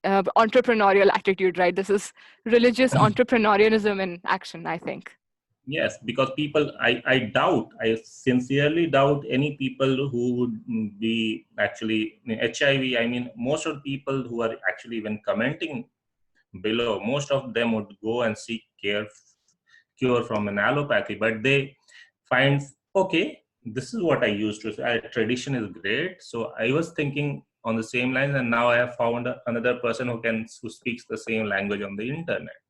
attitude, right? This is religious entrepreneurialism in action, I think. Yes, because people, I sincerely doubt any people who would be actually HIV. I mean, most of the people who are actually even commenting below, most of them would go and seek cure from an allopathy, but they find, okay, this is what I used to say. Tradition is great. So I was thinking on the same lines, and now I have found another person who speaks the same language on the internet.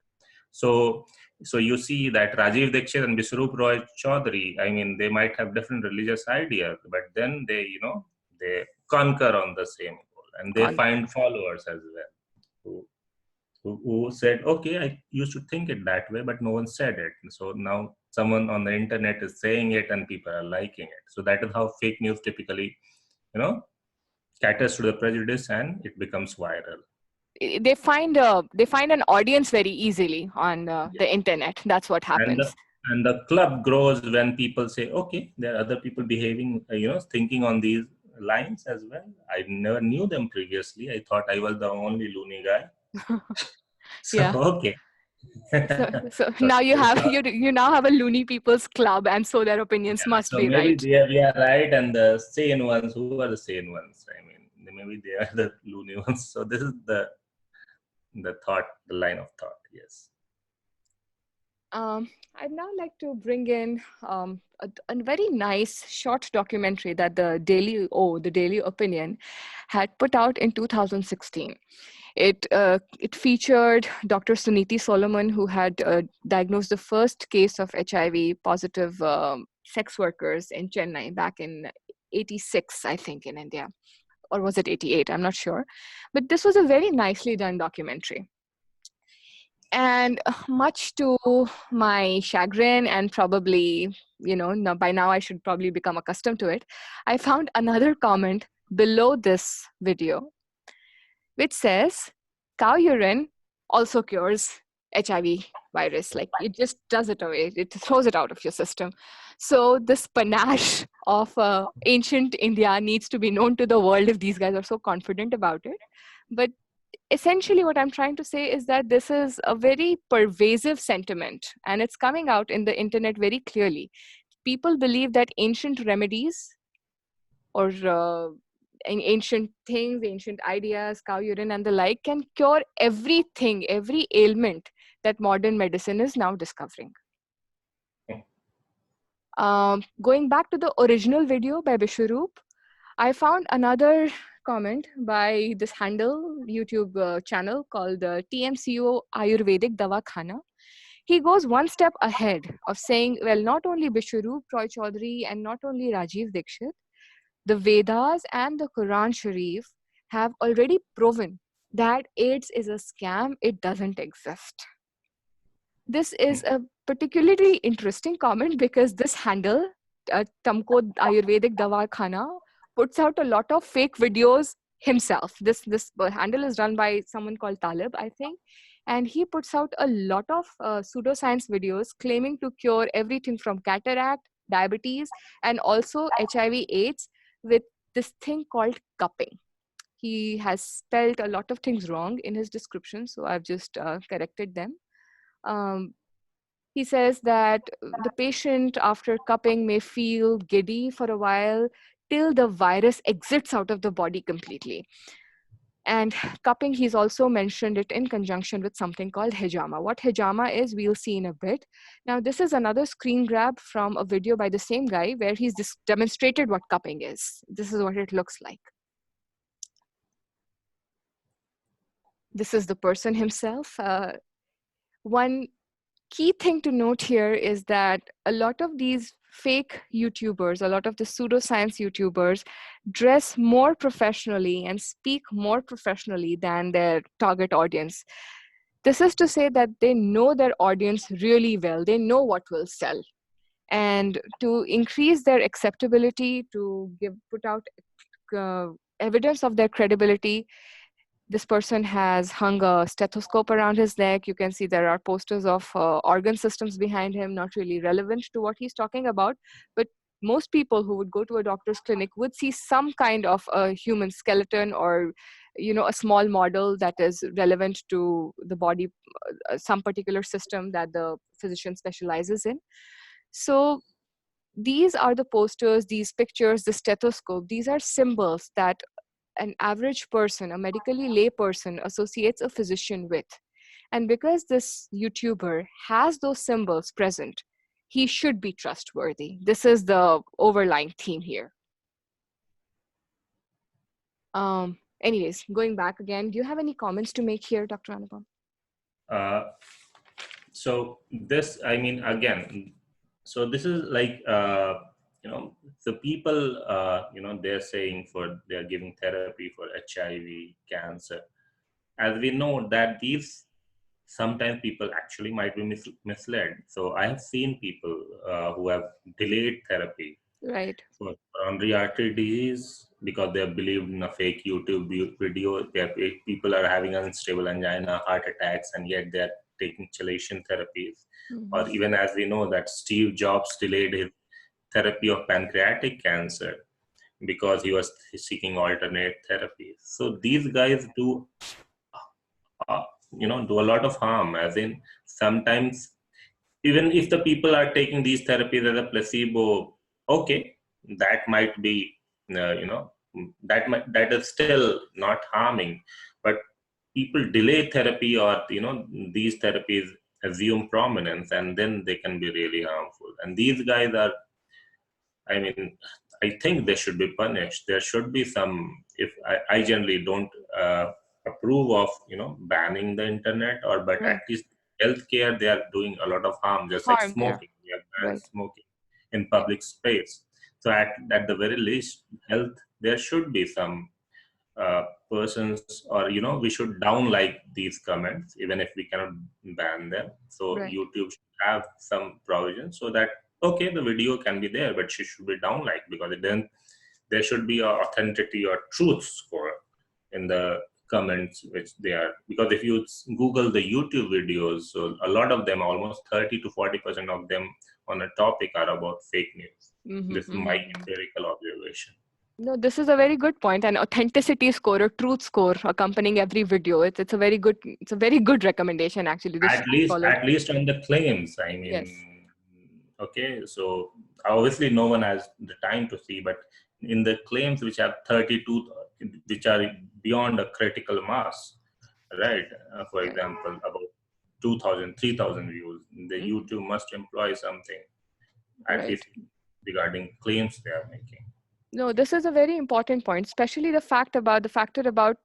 So you see that Rajiv Dikshit and Vishwarup Roy Chaudhary, I mean, they might have different religious ideas, but then they concur on the same goal, and they find followers as well who said, okay, I used to think it that way, but no one said it. So now someone on the internet is saying it and people are liking it. So that is how fake news typically, caters to the prejudice and it becomes viral. They find an audience very easily on the internet. That's what happens. And the club grows when people say, okay, there are other people behaving, thinking on these lines as well. I never knew them previously. I thought I was the only loony guy. So, yeah. Okay. So now you now have a loony people's club, and so their opinions must be right. Maybe we are right, and the sane ones, who are the sane ones? I mean, maybe they are the loony ones. So this is the line of thought. Yes. I'd now like to bring in a very nice short documentary that the Daily Opinion had put out in 2016. It featured Dr. Suniti Solomon, who had diagnosed the first case of HIV positive sex workers in Chennai back in 86, I think, in India. Or was it 88? I'm not sure. But this was a very nicely done documentary. And much to my chagrin, and probably, by now I should probably become accustomed to it, I found another comment below this video, which says, cow urine also cures HIV virus. Like it just does it away. It throws it out of your system. So this panache of ancient India needs to be known to the world if these guys are so confident about it. But essentially what I'm trying to say is that this is a very pervasive sentiment, and it's coming out in the internet very clearly. People believe that ancient remedies or ancient things, ancient ideas, cow urine and the like can cure everything, every ailment that modern medicine is now discovering. Going back to the original video by Vishwaroop, I found another comment by this handle YouTube channel called TMCO Ayurvedic Dawakhana. He goes one step ahead of saying, well, not only Vishwaroop Roy Chaudhary and not only Rajiv Dikshit, the Vedas and the Quran Sharif have already proven that AIDS is a scam. It doesn't exist. This is a particularly interesting comment because this handle, Tamko Ayurvedic Dawakhana, puts out a lot of fake videos himself. This handle is run by someone called Talib, I think. And he puts out a lot of pseudoscience videos claiming to cure everything from cataract, diabetes, and also HIV AIDS with this thing called cupping. He has spelled a lot of things wrong in his description, so I've just corrected them. He says that the patient after cupping may feel giddy for a while till the virus exits out of the body completely. And cupping, he's also mentioned it in conjunction with something called hijama. What hijama is, we'll see in a bit. Now, this is another screen grab from a video by the same guy where he's demonstrated what cupping is. This is what it looks like. This is the person himself. One key thing to note here is that a lot of these fake YouTubers, a lot of the pseudoscience YouTubers dress more professionally and speak more professionally than their target audience. This is to say that they know their audience really well. They know what will sell. And to increase their acceptability, to put out evidence of their credibility, this person has hung a stethoscope around his neck. You can see there are posters of organ systems behind him, not really relevant to what he's talking about. But most people who would go to a doctor's clinic would see some kind of a human skeleton or, you know, a small model that is relevant to the body, some particular system that the physician specializes in. So these are the posters, these pictures, the stethoscope. These are symbols that an average person, a medically lay person, associates a physician with. And because this YouTuber has those symbols present, he should be trustworthy. This is the overlying theme here. Anyways, going back again, do you have any comments to make here, Dr. Anupam? So this, I mean, again, so this is like, you know, the people, you know, they're saying they're giving therapy for HIV, cancer. As we know that these, sometimes people actually might be misled. So I have seen people who have delayed therapy right for coronary artery disease because they have believed in a fake YouTube video. People are having unstable angina, heart attacks, and yet they're taking chelation therapies. Mm-hmm. Or even as we know that Steve Jobs delayed his therapy of pancreatic cancer because he was seeking alternate therapies. So these guys do, you know, do a lot of harm. As in, sometimes even if the people are taking these therapies as a placebo, okay, that might be, you know, that is still not harming. But people delay therapy, or you know, these therapies assume prominence, and then they can be really harmful. And these guys are, I mean, I think they should be punished. There should be some, if I generally don't approve of, you know, banning the internet, or but right. at least healthcare, they are doing a lot of harm, just like smoking. We have banned smoking in public space. So at the very least, health, there should be some persons, or you know, we should downlike these comments even if we cannot ban them. So YouTube should have some provision so that, okay, the video can be there, but she should be downliked, because then there should be a authenticity or truth score in the comments which they are, because if you Google the YouTube videos, so a lot of them, almost 30 to 40% of them on a topic are about fake news. This is my empirical observation. No, this is a very good point. An authenticity score or truth score accompanying every video. It's a very good recommendation actually. At least on the claims. I mean, yes. Okay, so obviously no one has the time to see, but in the claims which have 32, which are beyond a critical mass, right? For example, about 2,000, 3,000 views, the YouTube must employ something, at least regarding claims they are making. No, this is a very important point, especially the factor about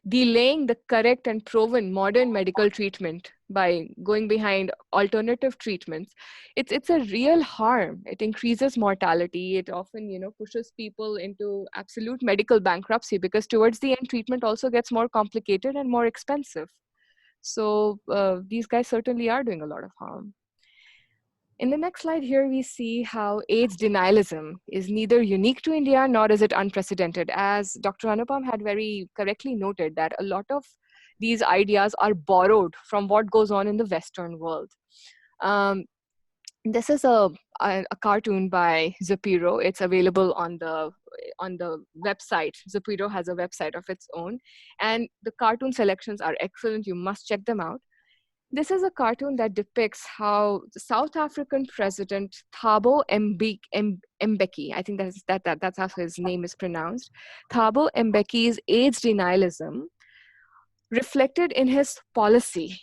delaying the correct and proven modern medical treatment by going behind alternative treatments. It's a real harm. It increases mortality. It often, pushes people into absolute medical bankruptcy, because towards the end, treatment also gets more complicated and more expensive. So these guys certainly are doing a lot of harm. In the next slide here, we see how AIDS denialism is neither unique to India nor is it unprecedented. As Dr. Anupam had very correctly noted, that a lot of these ideas are borrowed from what goes on in the Western world. This is a cartoon by Zapiro. It's available on the website. Zapiro has a website of its own, and the cartoon selections are excellent. You must check them out. This is a cartoon that depicts how the South African president Thabo Mbeki, I think that's how his name is pronounced, Thabo Mbeki's AIDS denialism reflected in his policy,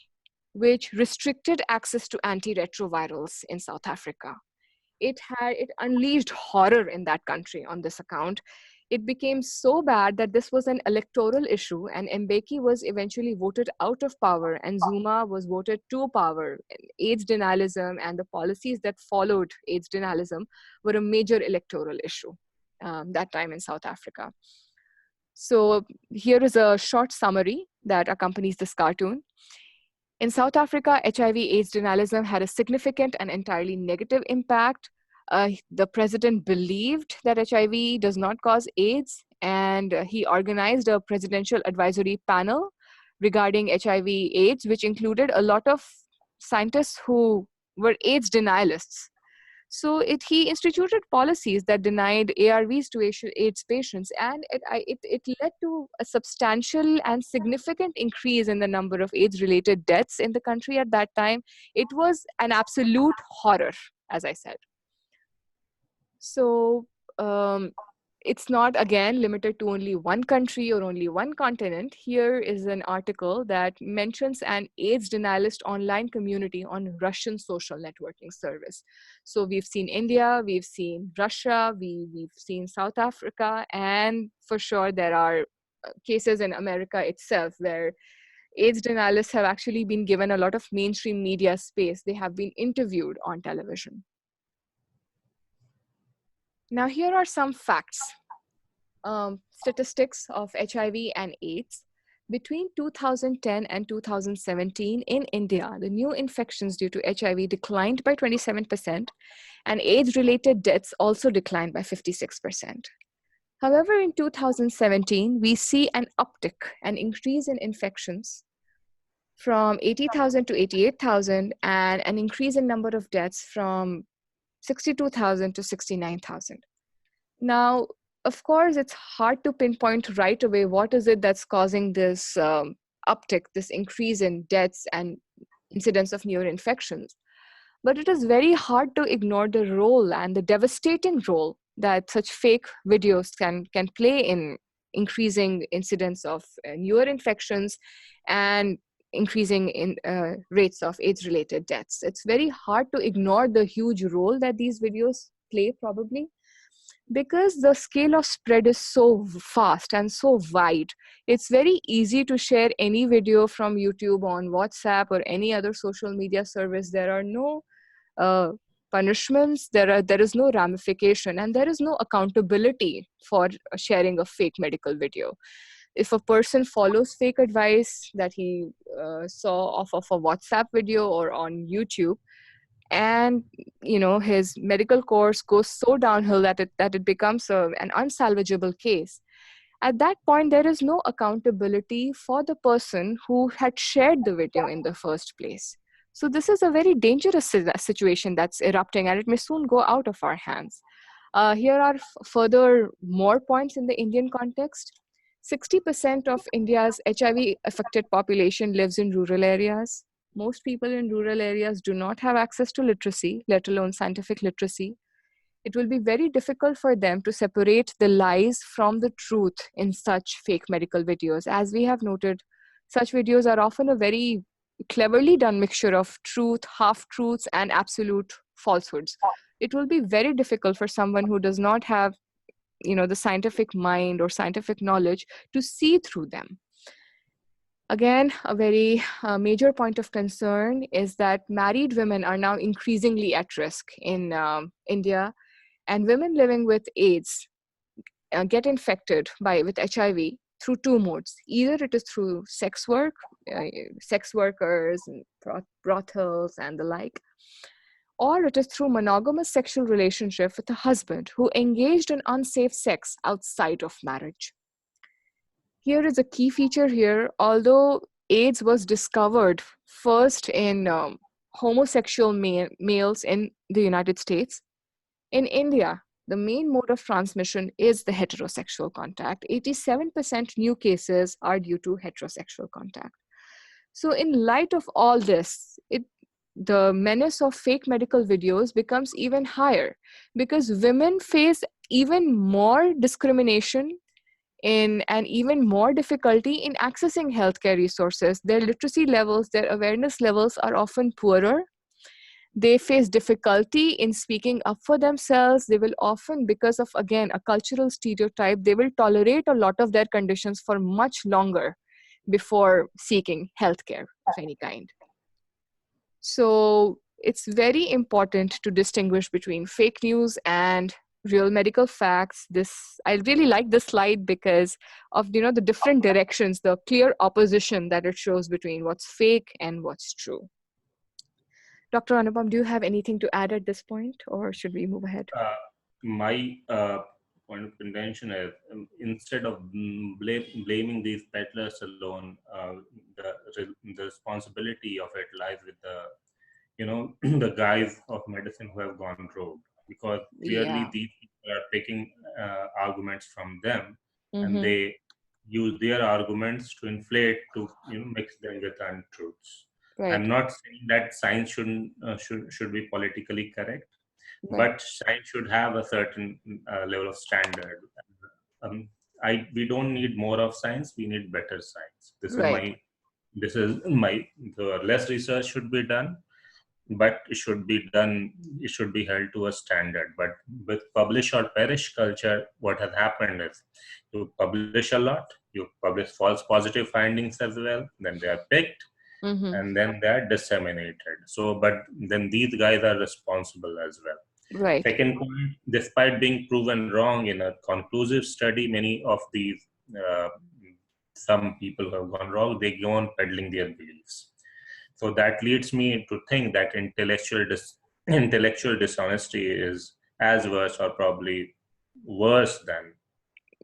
which restricted access to antiretrovirals in South Africa. It unleashed horror in that country on this account. It became so bad that this was an electoral issue, and Mbeki was eventually voted out of power, and Zuma was voted to power. AIDS denialism and the policies that followed AIDS denialism were a major electoral issue that time in South Africa. So here is a short summary that accompanies this cartoon. In South Africa, HIV/AIDS denialism had a significant and entirely negative impact. The president believed that HIV does not cause AIDS, and he organized a presidential advisory panel regarding HIV/AIDS, which included a lot of scientists who were AIDS denialists. So he instituted policies that denied ARVs to AIDS patients, and it led to a substantial and significant increase in the number of AIDS-related deaths in the country at that time. It was an absolute horror, as I said. So it's not, again, limited to only one country or only one continent. Here is an article that mentions an AIDS denialist online community on Russian social networking service. So we've seen India, we've seen Russia, we've seen South Africa, and for sure there are cases in America itself where AIDS denialists have actually been given a lot of mainstream media space. They have been interviewed on television. Now, here are some facts, statistics of HIV and AIDS. Between 2010 and 2017 in India, the new infections due to HIV declined by 27%, and AIDS-related deaths also declined by 56%. However, in 2017, we see an uptick, an increase in infections from 80,000 to 88,000, and an increase in number of deaths from 62,000 to 69,000. Now, of course, it's hard to pinpoint right away what is it that's causing this uptick, this increase in deaths and incidence of new infections. But it is very hard to ignore the role and the devastating role that such fake videos can play in increasing incidence of newer infections and increasing in rates of AIDS-related deaths. It's very hard to ignore the huge role that these videos play, probably, because the scale of spread is so fast and so wide. It's very easy to share any video from YouTube on WhatsApp or any other social media service. There are no punishments, there is no ramification, and there is no accountability for sharing a fake medical video. If a person follows fake advice that he saw off of a WhatsApp video or on YouTube, and his medical course goes so downhill that it becomes an unsalvageable case, At that point, there is no accountability for the person who had shared the video in the first place. So this is a very dangerous situation that's erupting, and it may soon go out of our hands. Here are further more points in the Indian context. 60% of India's HIV-affected population lives in rural areas. Most people in rural areas do not have access to literacy, let alone scientific literacy. It will be very difficult for them to separate the lies from the truth in such fake medical videos. As we have noted, such videos are often a very cleverly done mixture of truth, half-truths, and absolute falsehoods. It will be very difficult for someone who does not have, the scientific mind or scientific knowledge to see through them. Again, a very major point of concern is that married women are now increasingly at risk in India, and women living with AIDS get infected with HIV through two modes. Either it is through sex work, sex workers, and brothels, and the like, or it is through monogamous sexual relationship with a husband who engaged in unsafe sex outside of marriage. Here is a key feature here. Although AIDS was discovered first in homosexual males in the United States, in India, the main mode of transmission is the heterosexual contact. 87% new cases are due to heterosexual contact. So in light of all this, the menace of fake medical videos becomes even higher, because women face even more discrimination and even more difficulty in accessing healthcare resources. Their literacy levels, their awareness levels are often poorer. They face difficulty in speaking up for themselves. They will often, because of, again, a cultural stereotype, they will tolerate a lot of their conditions for much longer before seeking healthcare of any kind. So it's very important to distinguish between fake news and real medical facts. I really like this slide because of the different directions, the clear opposition that it shows between what's fake and what's true. Dr. Anupam, do you have anything to add at this point, or should we move ahead? My point of contention is, instead of blaming these peddlers alone, the responsibility of it lies with the the guys of medicine who have gone rogue, because clearly these people are taking arguments from them, and they use their arguments to inflate, to mix them with untruths. Right. I'm not saying that science should be politically correct, right, but science should have a certain level of standard. We don't need more of science; we need better science. The less research should be done, but it should be held to a standard. But with publish or perish culture, what has happened is, you publish a lot, you publish false positive findings as well, then they are picked, and then they are disseminated. So, but then these guys are responsible as well. Right. Second point, despite being proven wrong in a conclusive study, many of these some people who have gone wrong, they go on peddling their beliefs. So that leads me to think that intellectual dishonesty is as worse, or probably worse than.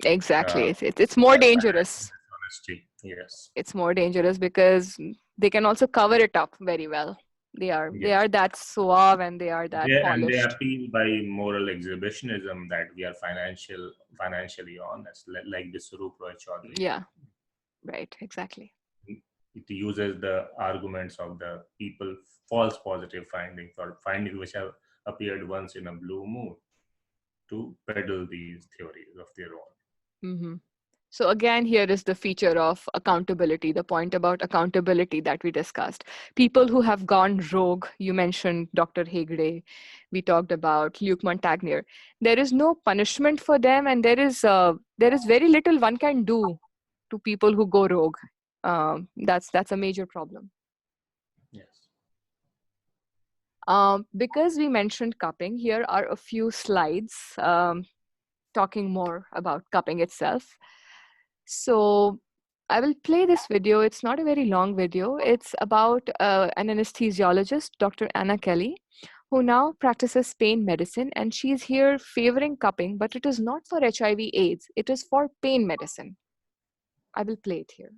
Exactly. It's more dangerous. Dishonesty. Yes. It's more dangerous because they can also cover it up very well. They are that suave, and they are that polished. And they appeal by moral exhibitionism that we are financially honest, like the Surup Roy Chaudhary. Yeah. Right. Exactly. It uses the arguments of the people, false positive findings, or findings which have appeared once in a blue moon, to peddle these theories of their own. So again, here is the feature of accountability, the point about accountability that we discussed. People who have gone rogue, you mentioned Dr. Hegde, we talked about Luc Montagnier. There is no punishment for them, and there is very little one can do to people who go rogue. That's a major problem. Yes. Because we mentioned cupping, here are a few slides talking more about cupping itself. So I will play this video. It's not a very long video. It's about an anesthesiologist, Dr. Anna Kelly, who now practices pain medicine, and she's here favoring cupping, but it is not for HIV/AIDS, it is for pain medicine. I will play it here.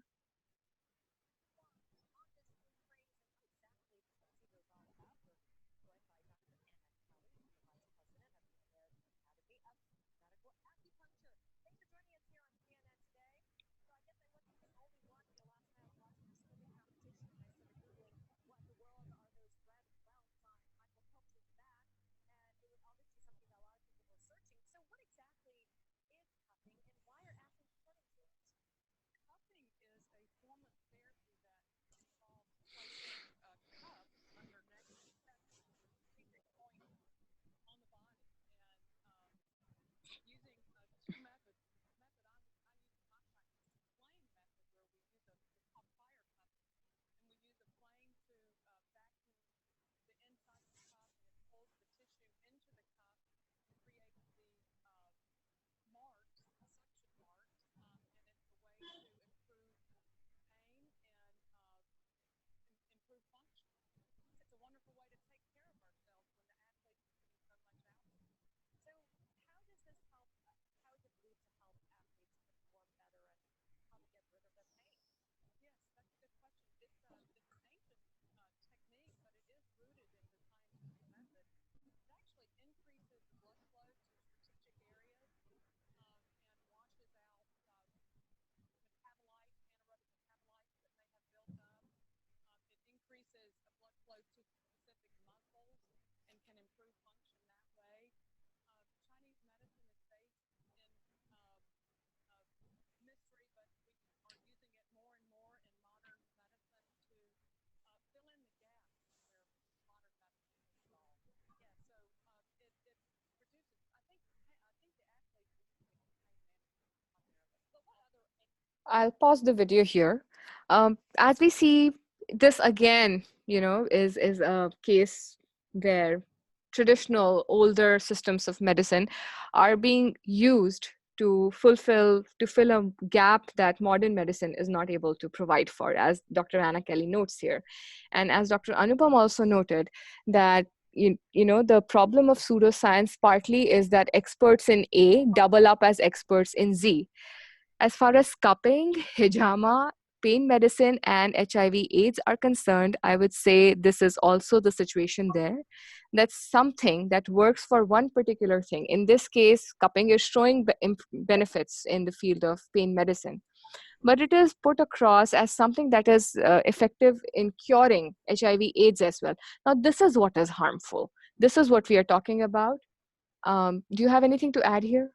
I'll pause the video here. As we see, this again, is a case where traditional older systems of medicine are being used to fill a gap that modern medicine is not able to provide for, as Dr. Anna Kelly notes here. And as Dr. Anupam also noted, that the problem of pseudoscience partly is that experts in A double up as experts in Z. As far as cupping, hijama, pain medicine, and HIV/AIDS are concerned, I would say this is also the situation there. That's something that works for one particular thing. In this case, cupping is showing benefits in the field of pain medicine. But it is put across as something that is effective in curing HIV/AIDS as well. Now, this is what is harmful. This is what we are talking about. Do you have anything to add here?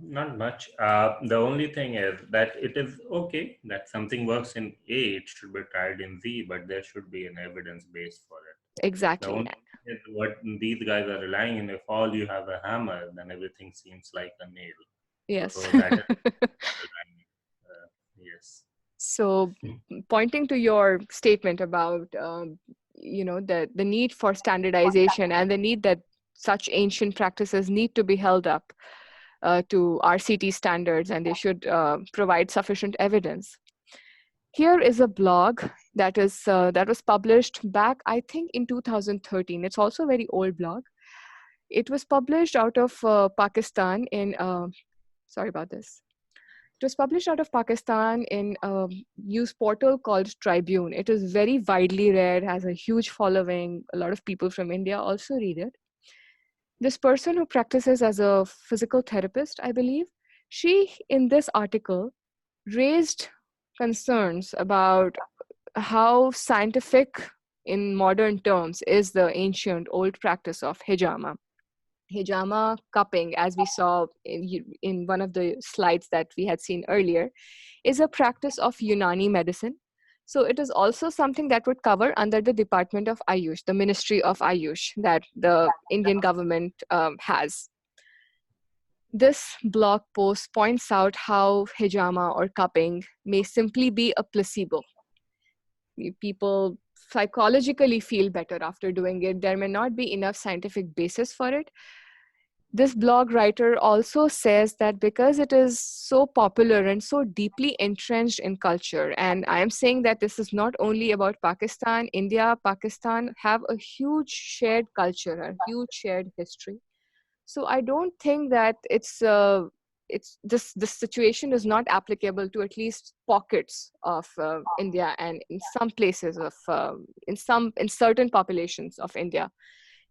Not much. The only thing is that it is okay that something works in A, it should be tried in Z, but there should be an evidence base for it. Exactly. The only thing is what these guys are relying on, if all you have a hammer, then everything seems like a nail. Yes. So that is, yes. So pointing to your statement about, the need for standardization and the need that such ancient practices need to be held up to RCT standards, and they should provide sufficient evidence. Here is a blog that was published back, I think, in 2013. It's also a very old blog. It was published out of Pakistan in, sorry about this. It was published out of Pakistan in a news portal called Tribune. It is very widely read, has a huge following. A lot of people from India also read it. This person who practices as a physical therapist, I believe, she, in this article, raised concerns about how scientific, in modern terms, is the ancient old practice of hijama. Hijama cupping, as we saw in one of the slides that we had seen earlier, is a practice of Unani medicine. So it is also something that would cover under the Department of AYUSH, the Ministry of AYUSH that the Indian government has. This blog post points out how hijama or cupping may simply be a placebo. People psychologically feel better after doing it. There may not be enough scientific basis for it. This blog writer also says that because it is so popular and so deeply entrenched in culture, and I am saying that this is not only about Pakistan, India, Pakistan have a huge shared culture, a huge shared history. So I don't think that it's this situation is not applicable to at least pockets of India and in some places of in certain populations of India.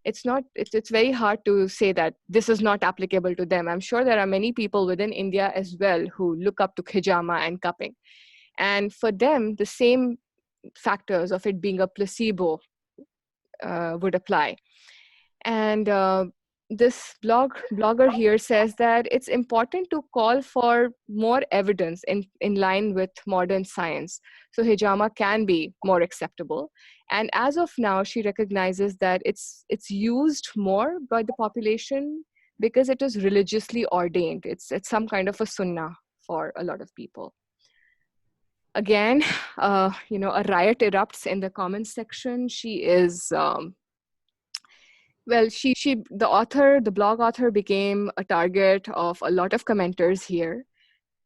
It's very hard to say that this is not applicable to them. I'm sure there are many people within India as well who look up to hijama and cupping, and for them the same factors of it being a placebo would apply. And this blogger here says that it's important to call for more evidence in line with modern science, so hijama can be more acceptable. And as of now, she recognizes that it's used more by the population because it is religiously ordained. It's some kind of a sunnah for a lot of people. Again, a riot erupts in the comments section. She is well, the blog author became a target of a lot of commenters here.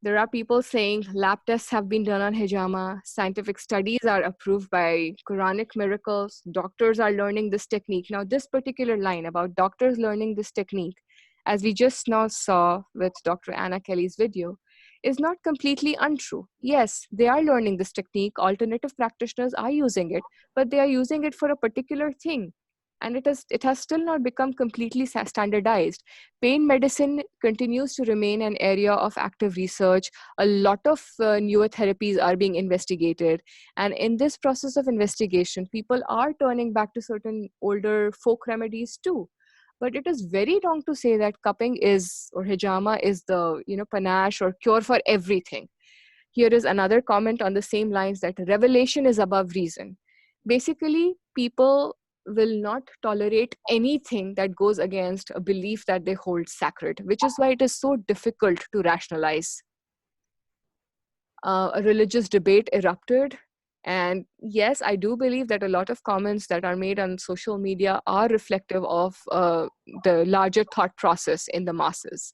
There are people saying lab tests have been done on hijama, scientific studies are approved by Quranic miracles, doctors are learning this technique. Now, this particular line about doctors learning this technique, as we just now saw with Dr. Anna Kelly's video, is not completely untrue. Yes, they are learning this technique, alternative practitioners are using it, but they are using it for a particular thing. And it has still not become completely standardized. Pain medicine continues to remain an area of active research. A lot of newer therapies are being investigated. And in this process of investigation, people are turning back to certain older folk remedies too. But it is very wrong to say that cupping is, or hijama is the, panache or cure for everything. Here is another comment on the same lines that revelation is above reason. Basically, people will not tolerate anything that goes against a belief that they hold sacred, which is why it is so difficult to rationalize. A religious debate erupted. And yes, I do believe that a lot of comments that are made on social media are reflective of the larger thought process in the masses.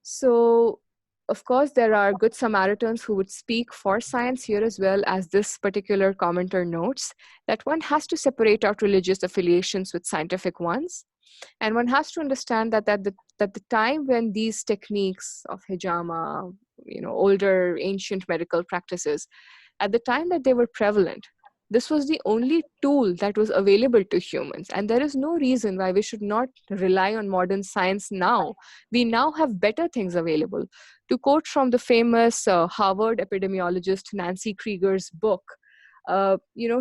So, of course, there are good Samaritans who would speak for science here as well, as this particular commenter notes, that one has to separate out religious affiliations with scientific ones. And one has to understand that at the time when these techniques of hijama, older ancient medical practices, at the time that they were prevalent, this was the only tool that was available to humans. And there is no reason why we should not rely on modern science now. We now have better things available. To quote from the famous Harvard epidemiologist Nancy Krieger's book,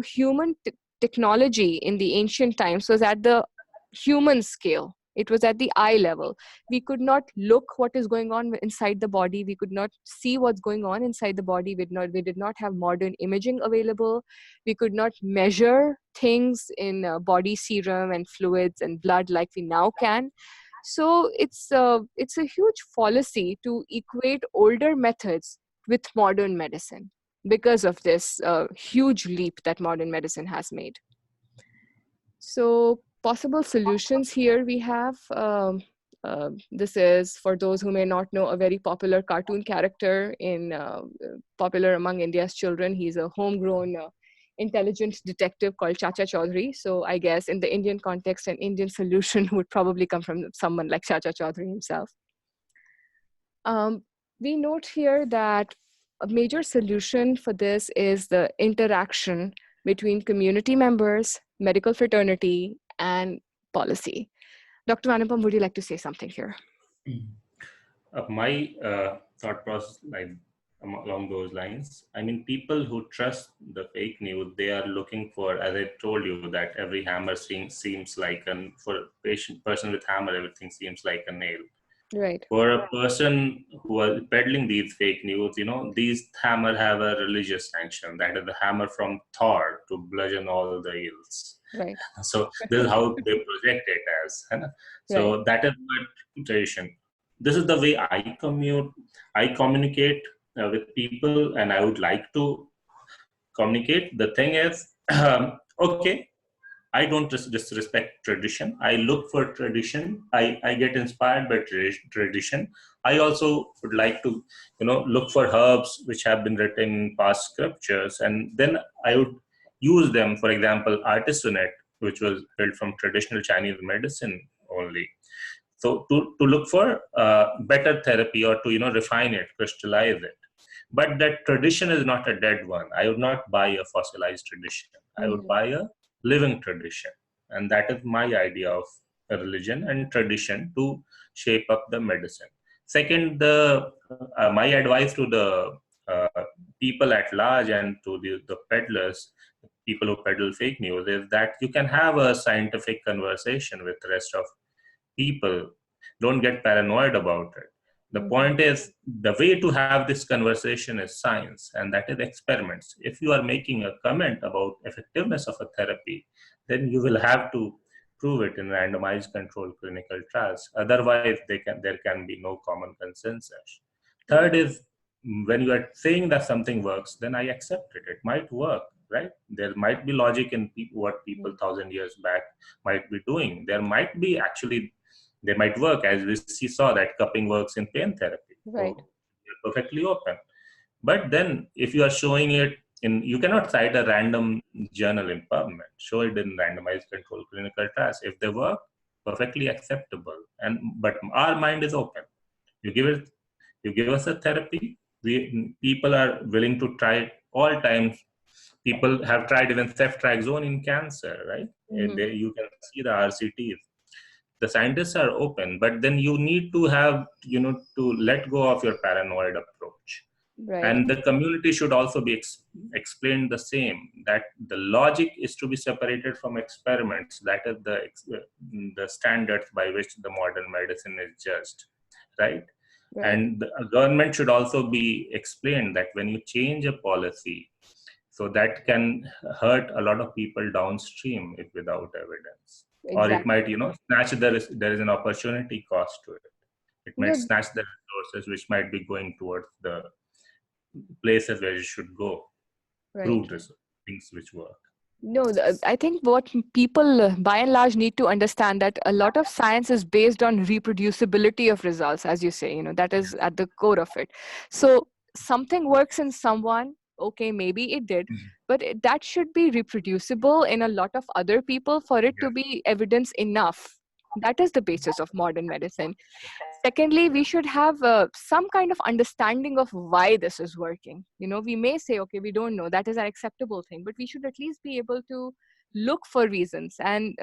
human technology in the ancient times was at the human scale. It was at the eye level. We could not look what is going on inside the body. We could not see what's going on inside the body. We did not have modern imaging available. We could not measure things in body serum and fluids and blood like we now can. So it's a huge fallacy to equate older methods with modern medicine because of this huge leap that modern medicine has made. So possible solutions here we have. This is, for those who may not know, a very popular cartoon character popular among India's children. He's a homegrown intelligent detective called Chacha Chaudhary. So I guess in the Indian context, an Indian solution would probably come from someone like Chacha Chaudhary himself. We note here that a major solution for this is the interaction between community members, medical fraternity, and policy. Dr. Anupam, would you like to say something here? My thought process, like along those lines, I mean, people who trust the fake news, they are looking for, as I told you, that every hammer seems like for a person with hammer, everything seems like a nail. Right. For a person who are peddling these fake news, these hammer have a religious sanction. That is the hammer from Thor to bludgeon all the ills. Right. So this is how they project it as. So right. That is what tradition. This is the way I communicate with people, and I would like to communicate. The thing is, okay, I don't disrespect tradition. I look for tradition. I get inspired by tradition. I also would like to, look for herbs which have been written in past scriptures, and then I would use them. For example, artesunate, which was built from traditional Chinese medicine only. So to look for better therapy, or to refine it, crystallize it. But that tradition is not a dead one. I would not buy a fossilized tradition. I would buy a living tradition. And that is my idea of a religion and tradition to shape up the medicine. Second, my advice to the people at large and to the peddlers, people who peddle fake news, is that you can have a scientific conversation with the rest of people. Don't get paranoid about it. The point is, the way to have this conversation is science, and that is experiments. If you are making a comment about effectiveness of a therapy, then you will have to prove it in randomized controlled clinical trials. Otherwise, there can be no common consensus. Third is, when you are saying that something works, then I accept it. It might work, right? There might be logic in what people 1,000 years back might be doing. There might be actually, they might work, as we saw that cupping works in pain therapy. Right. So you're perfectly open. But then if you are showing it you cannot cite a random journal in Pubmed. Show it in randomized controlled clinical trials. If they work, perfectly acceptable. But our mind is open. You give us a therapy. People are willing to try it all times. People have tried even ceftriaxone in cancer, right? You can see the RCTs. The scientists are open, but then you need to have, to let go of your paranoid approach. Right. And the community should also be explained the same, that the logic is to be separated from experiments. That is the standards by which the modern medicine is judged, right? And the government should also be explained that when you change a policy, so that can hurt a lot of people downstream if without evidence. Exactly. Or it might, snatch, there is an opportunity cost to it. It might snatch the resources which might be going towards the places where you should go. Prove things which work. No, I think what people by and large need to understand, that a lot of science is based on reproducibility of results, as you say, that is at the core of it. So something works in someone, okay, maybe it did, but that should be reproducible in a lot of other people for it to be evidence enough. That is the basis of modern medicine. Secondly, we should have some kind of understanding of why this is working. We may say, okay, we don't know, that is an acceptable thing, but we should at least be able to look for reasons. And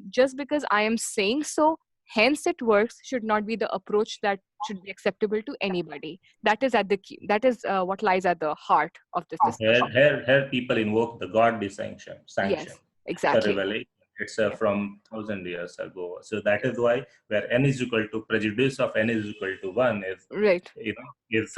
just because I am saying so, hence it works, should not be the approach that should be acceptable to anybody. That is what lies at the heart of this discussion. Here people invoke the God sanction. Yes, exactly. The revelation. It's from 1,000 years ago. So that is why where n is equal to prejudice of n is equal to 1 is is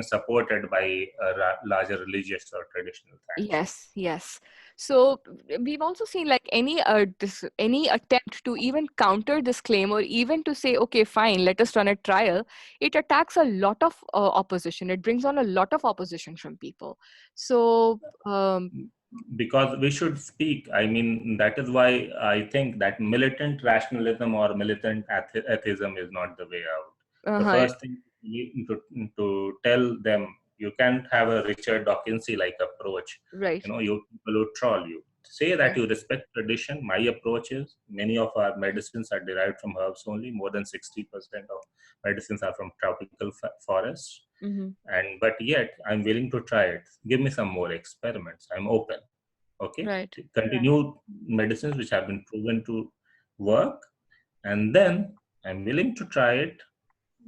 supported by a larger religious or traditional facts. Yes. So we've also seen like any attempt to even counter this claim, or even to say, okay, fine, let us run a trial, it attacks a lot of opposition. It brings on a lot of opposition from people. So because we should speak. I mean, that is why I think that militant rationalism or militant atheism is not the way out. The first thing to tell them, you can't have a Richard Dawkins-like approach. Right. You people will troll you. Say that you respect tradition. My approach is, many of our medicines are derived from herbs only. More than 60% of medicines are from tropical forests. But yet I'm willing to try it. Give me some more experiments. I'm open. Okay. Right. Continue medicines which have been proven to work, and then I'm willing to try it.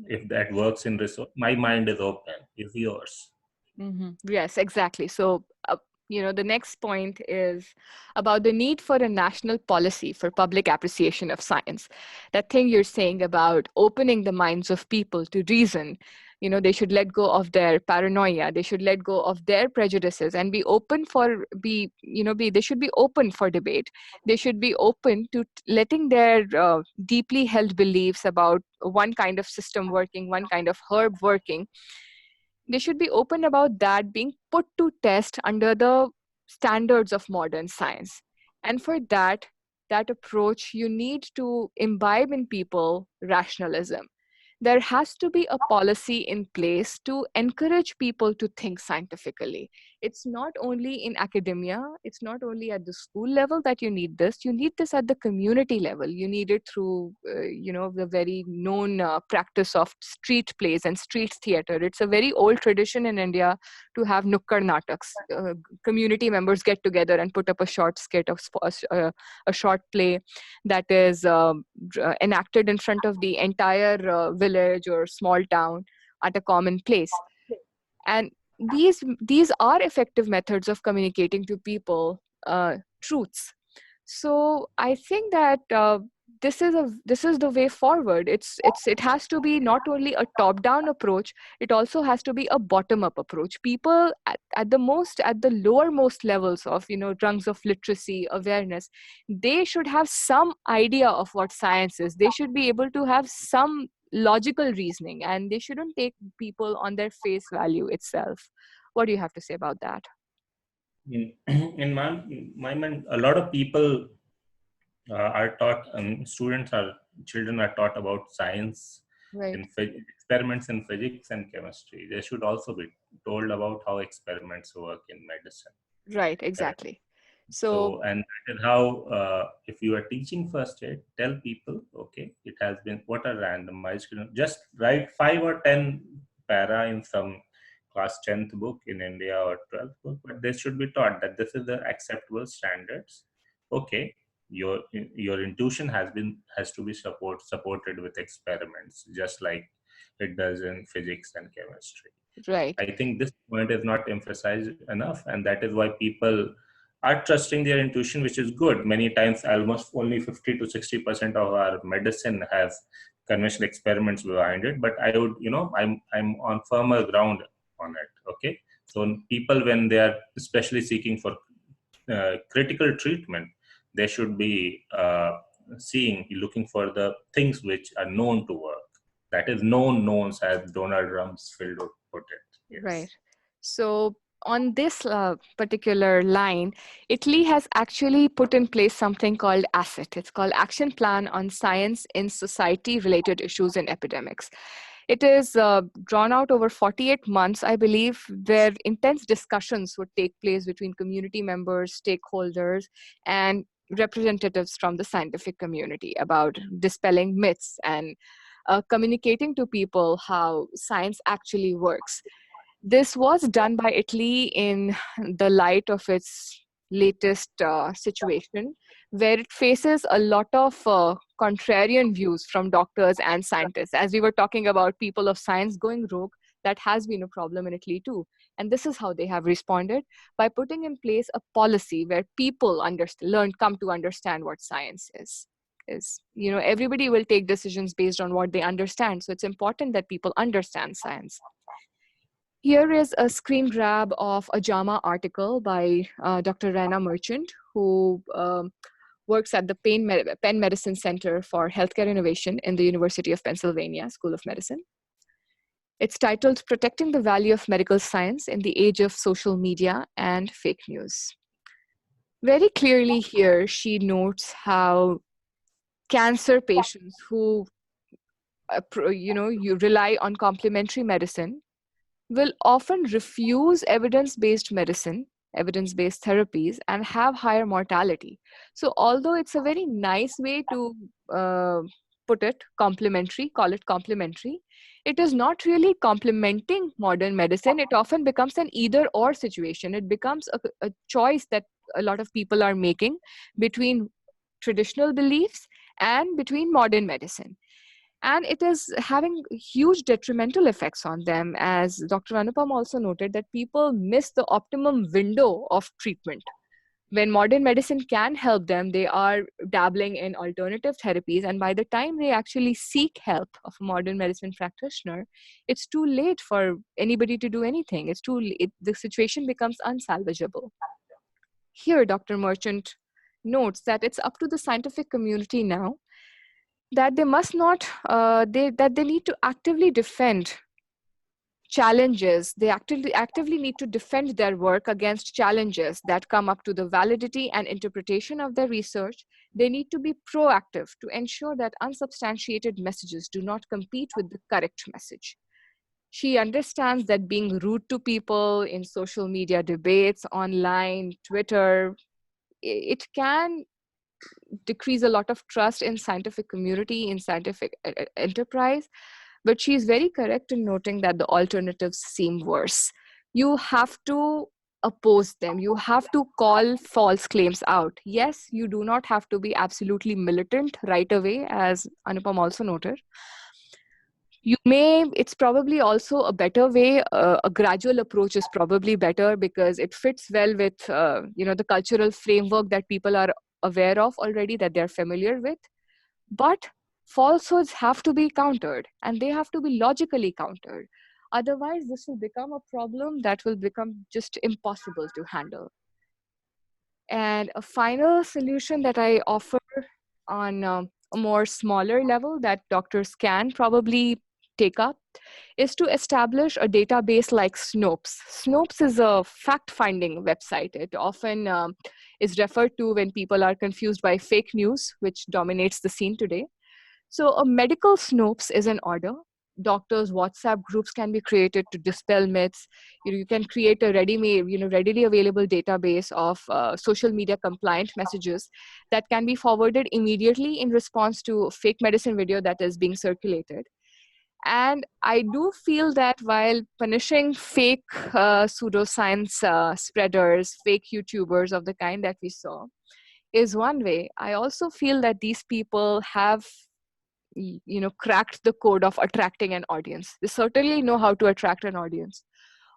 If that works in research, my mind is open. Is yours. Yes, exactly. So the next point is about the need for a national policy for public appreciation of science. That thing you're saying about opening the minds of people to reason, they should let go of their paranoia, they should let go of their prejudices and be open for they should be open for debate. They should be open to letting their deeply held beliefs about one kind of system working, one kind of herb working. They should be open about that being put to test under the standards of modern science. And for that approach, you need to imbibe in people rationalism. There has to be a policy in place to encourage people to think scientifically. It's not only in academia, it's not only at the school level that you need this at the community level. You need it through the very known practice of street plays and street theater. It's a very old tradition in India to have nukkad nataks. Community members get together and put up a short skit of a short play that is enacted in front of the entire village or small town at a common place. And these are effective methods of communicating to people truths. So I think that this is the way forward. It has to be not only a top-down approach, it also has to be a bottom-up approach. People at the lowermost levels of rungs of literacy, awareness, they should have some idea of what science is. They should be able to have some logical reasoning, and they shouldn't take people on their face value itself. What do you have to say about that? In my mind, a lot of people are taught, children are taught about science, right, in experiments in physics and chemistry. They should also be told about how experiments work in medicine. Right, exactly. So, and that is how, if you are teaching first aid, tell people, okay, it has been, what are randomized, just write 5 or 10 para in some class 10th book in India or 12th book, but they should be taught that this is the acceptable standards. Okay, your intuition has to be supported with experiments, just like it does in physics and chemistry. Right. I think this point is not emphasized enough, and that is why people are trusting their intuition, which is good. Many times, almost only 50 to 60% of our medicine has conventional experiments behind it. But I would, I'm on firmer ground on it. Okay, so people, when they are especially seeking for critical treatment, they should be looking for the things which are known to work. That is known knowns, as Donald Rumsfeld would put it. Yes. Right. So on this particular line, Italy has actually put in place something called ASSET. It's called Action Plan on Science in Society-Related Issues and Epidemics. It is drawn out over 48 months, I believe, where intense discussions would take place between community members, stakeholders, and representatives from the scientific community about dispelling myths and communicating to people how science actually works. This was done by Italy in the light of its latest situation, where it faces a lot of contrarian views from doctors and scientists. As we were talking about people of science going rogue, that has been a problem in Italy too. And this is how they have responded, by putting in place a policy where people come to understand what science is. Everybody will take decisions based on what they understand. So it's important that people understand science. Here is a screen grab of a JAMA article by Dr. Raina Merchant, who works at the Penn Medicine Center for Healthcare Innovation in the University of Pennsylvania School of Medicine. It's titled Protecting the Value of Medical Science in the Age of Social Media and Fake News. Very clearly here, she notes how cancer patients who you rely on complementary medicine will often refuse evidence-based medicine, evidence-based therapies, and have higher mortality. So although it's a very nice way to put it, call it complementary, it is not really complementing modern medicine. It often becomes an either-or situation. It becomes a choice that a lot of people are making between traditional beliefs and between modern medicine. And it is having huge detrimental effects on them, as Dr. Anupam also noted, that people miss the optimum window of treatment. When modern medicine can help them, they are dabbling in alternative therapies, and by the time they actually seek help of a modern medicine practitioner, it's too late for anybody to do anything. The situation becomes unsalvageable. Here, Dr. Merchant notes that it's up to the scientific community now that they must not, that they need to actively defend challenges. They actively need to defend their work against challenges that come up to the validity and interpretation of their research. They need to be proactive to ensure that unsubstantiated messages do not compete with the correct message. She understands that being rude to people in social media debates, online, Twitter, it can decrease a lot of trust in scientific community, in scientific enterprise. But she's very correct in noting that the alternatives seem worse. You have to oppose them. You have to call false claims out. Yes, you do not have to be absolutely militant right away, as Anupam also noted. It's probably also a better way. A gradual approach is probably better because it fits well with, the cultural framework that people are aware of already, that they're familiar with. But falsehoods have to be countered, and they have to be logically countered. Otherwise, this will become a problem that will become just impossible to handle. And a final solution that I offer on a more smaller level that doctors can probably take up is to establish a database like Snopes. Snopes is a fact-finding website. It often is referred to when people are confused by fake news, which dominates the scene today. So a medical Snopes is in order. Doctors' WhatsApp groups can be created to dispel myths. You can create a readily available database of social media compliant messages that can be forwarded immediately in response to a fake medicine video that is being circulated. And I do feel that while punishing fake pseudoscience spreaders, fake YouTubers of the kind that we saw is one way, I also feel that these people have cracked the code of attracting an audience. They certainly know how to attract an audience.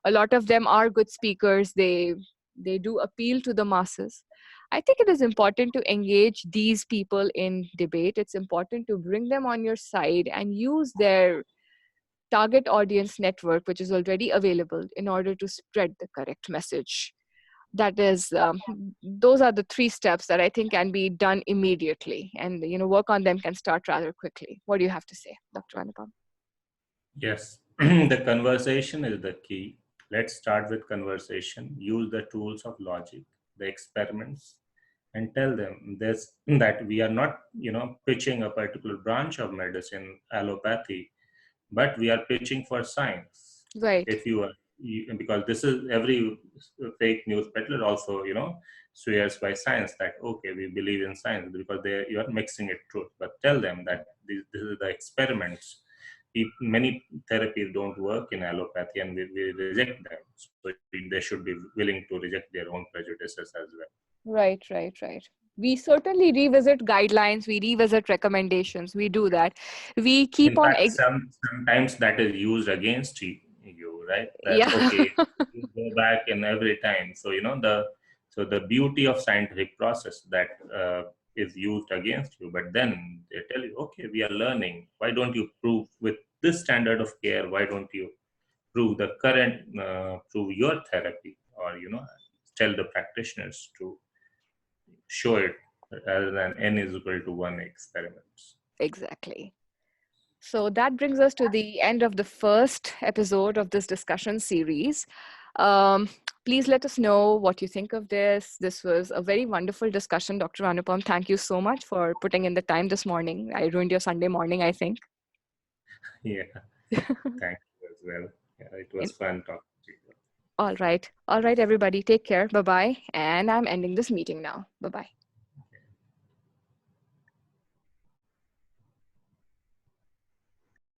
A lot of them are good speakers. They do appeal to the masses. I think it is important to engage these people in debate. It's important to bring them on your side and use their target audience network, which is already available, in order to spread the correct message. That is, those are the 3 steps that I think can be done immediately, and work on them can start rather quickly. What do you have to say, Dr. Anupam? Yes, the conversation is the key. Let's start with conversation. Use the tools of logic, the experiments, and tell them this that we are not, pitching a particular branch of medicine, allopathy, but we are pitching for science. Right. If because this is every fake news peddler also, swears by science that, okay, we believe in science, because you are mixing it truth. But tell them that this is the experiments. Many therapies don't work in allopathy, and we reject them. So they should be willing to reject their own prejudices as well. Right. We certainly revisit guidelines. We revisit recommendations. We do that. We keep in fact, sometimes that is used against you, right? That, yeah. Okay, you go back in every time. So the beauty of scientific process that is used against you, but then they tell you, okay, we are learning. Why don't you prove with this standard of care? Why don't you prove the current, prove your therapy, or tell the practitioners to show it rather than n is equal to 1 experiments. Exactly. So that brings us to the end of the first episode of this discussion series. Please let us know what you think of this. This was a very wonderful discussion, Dr. Anupam. Thank you so much for putting in the time this morning. I ruined your Sunday morning, I think. Yeah, thank you as well. Yeah, it was fun talking to you. All right, everybody. Take care. Bye-bye. And I'm ending this meeting now. Bye-bye.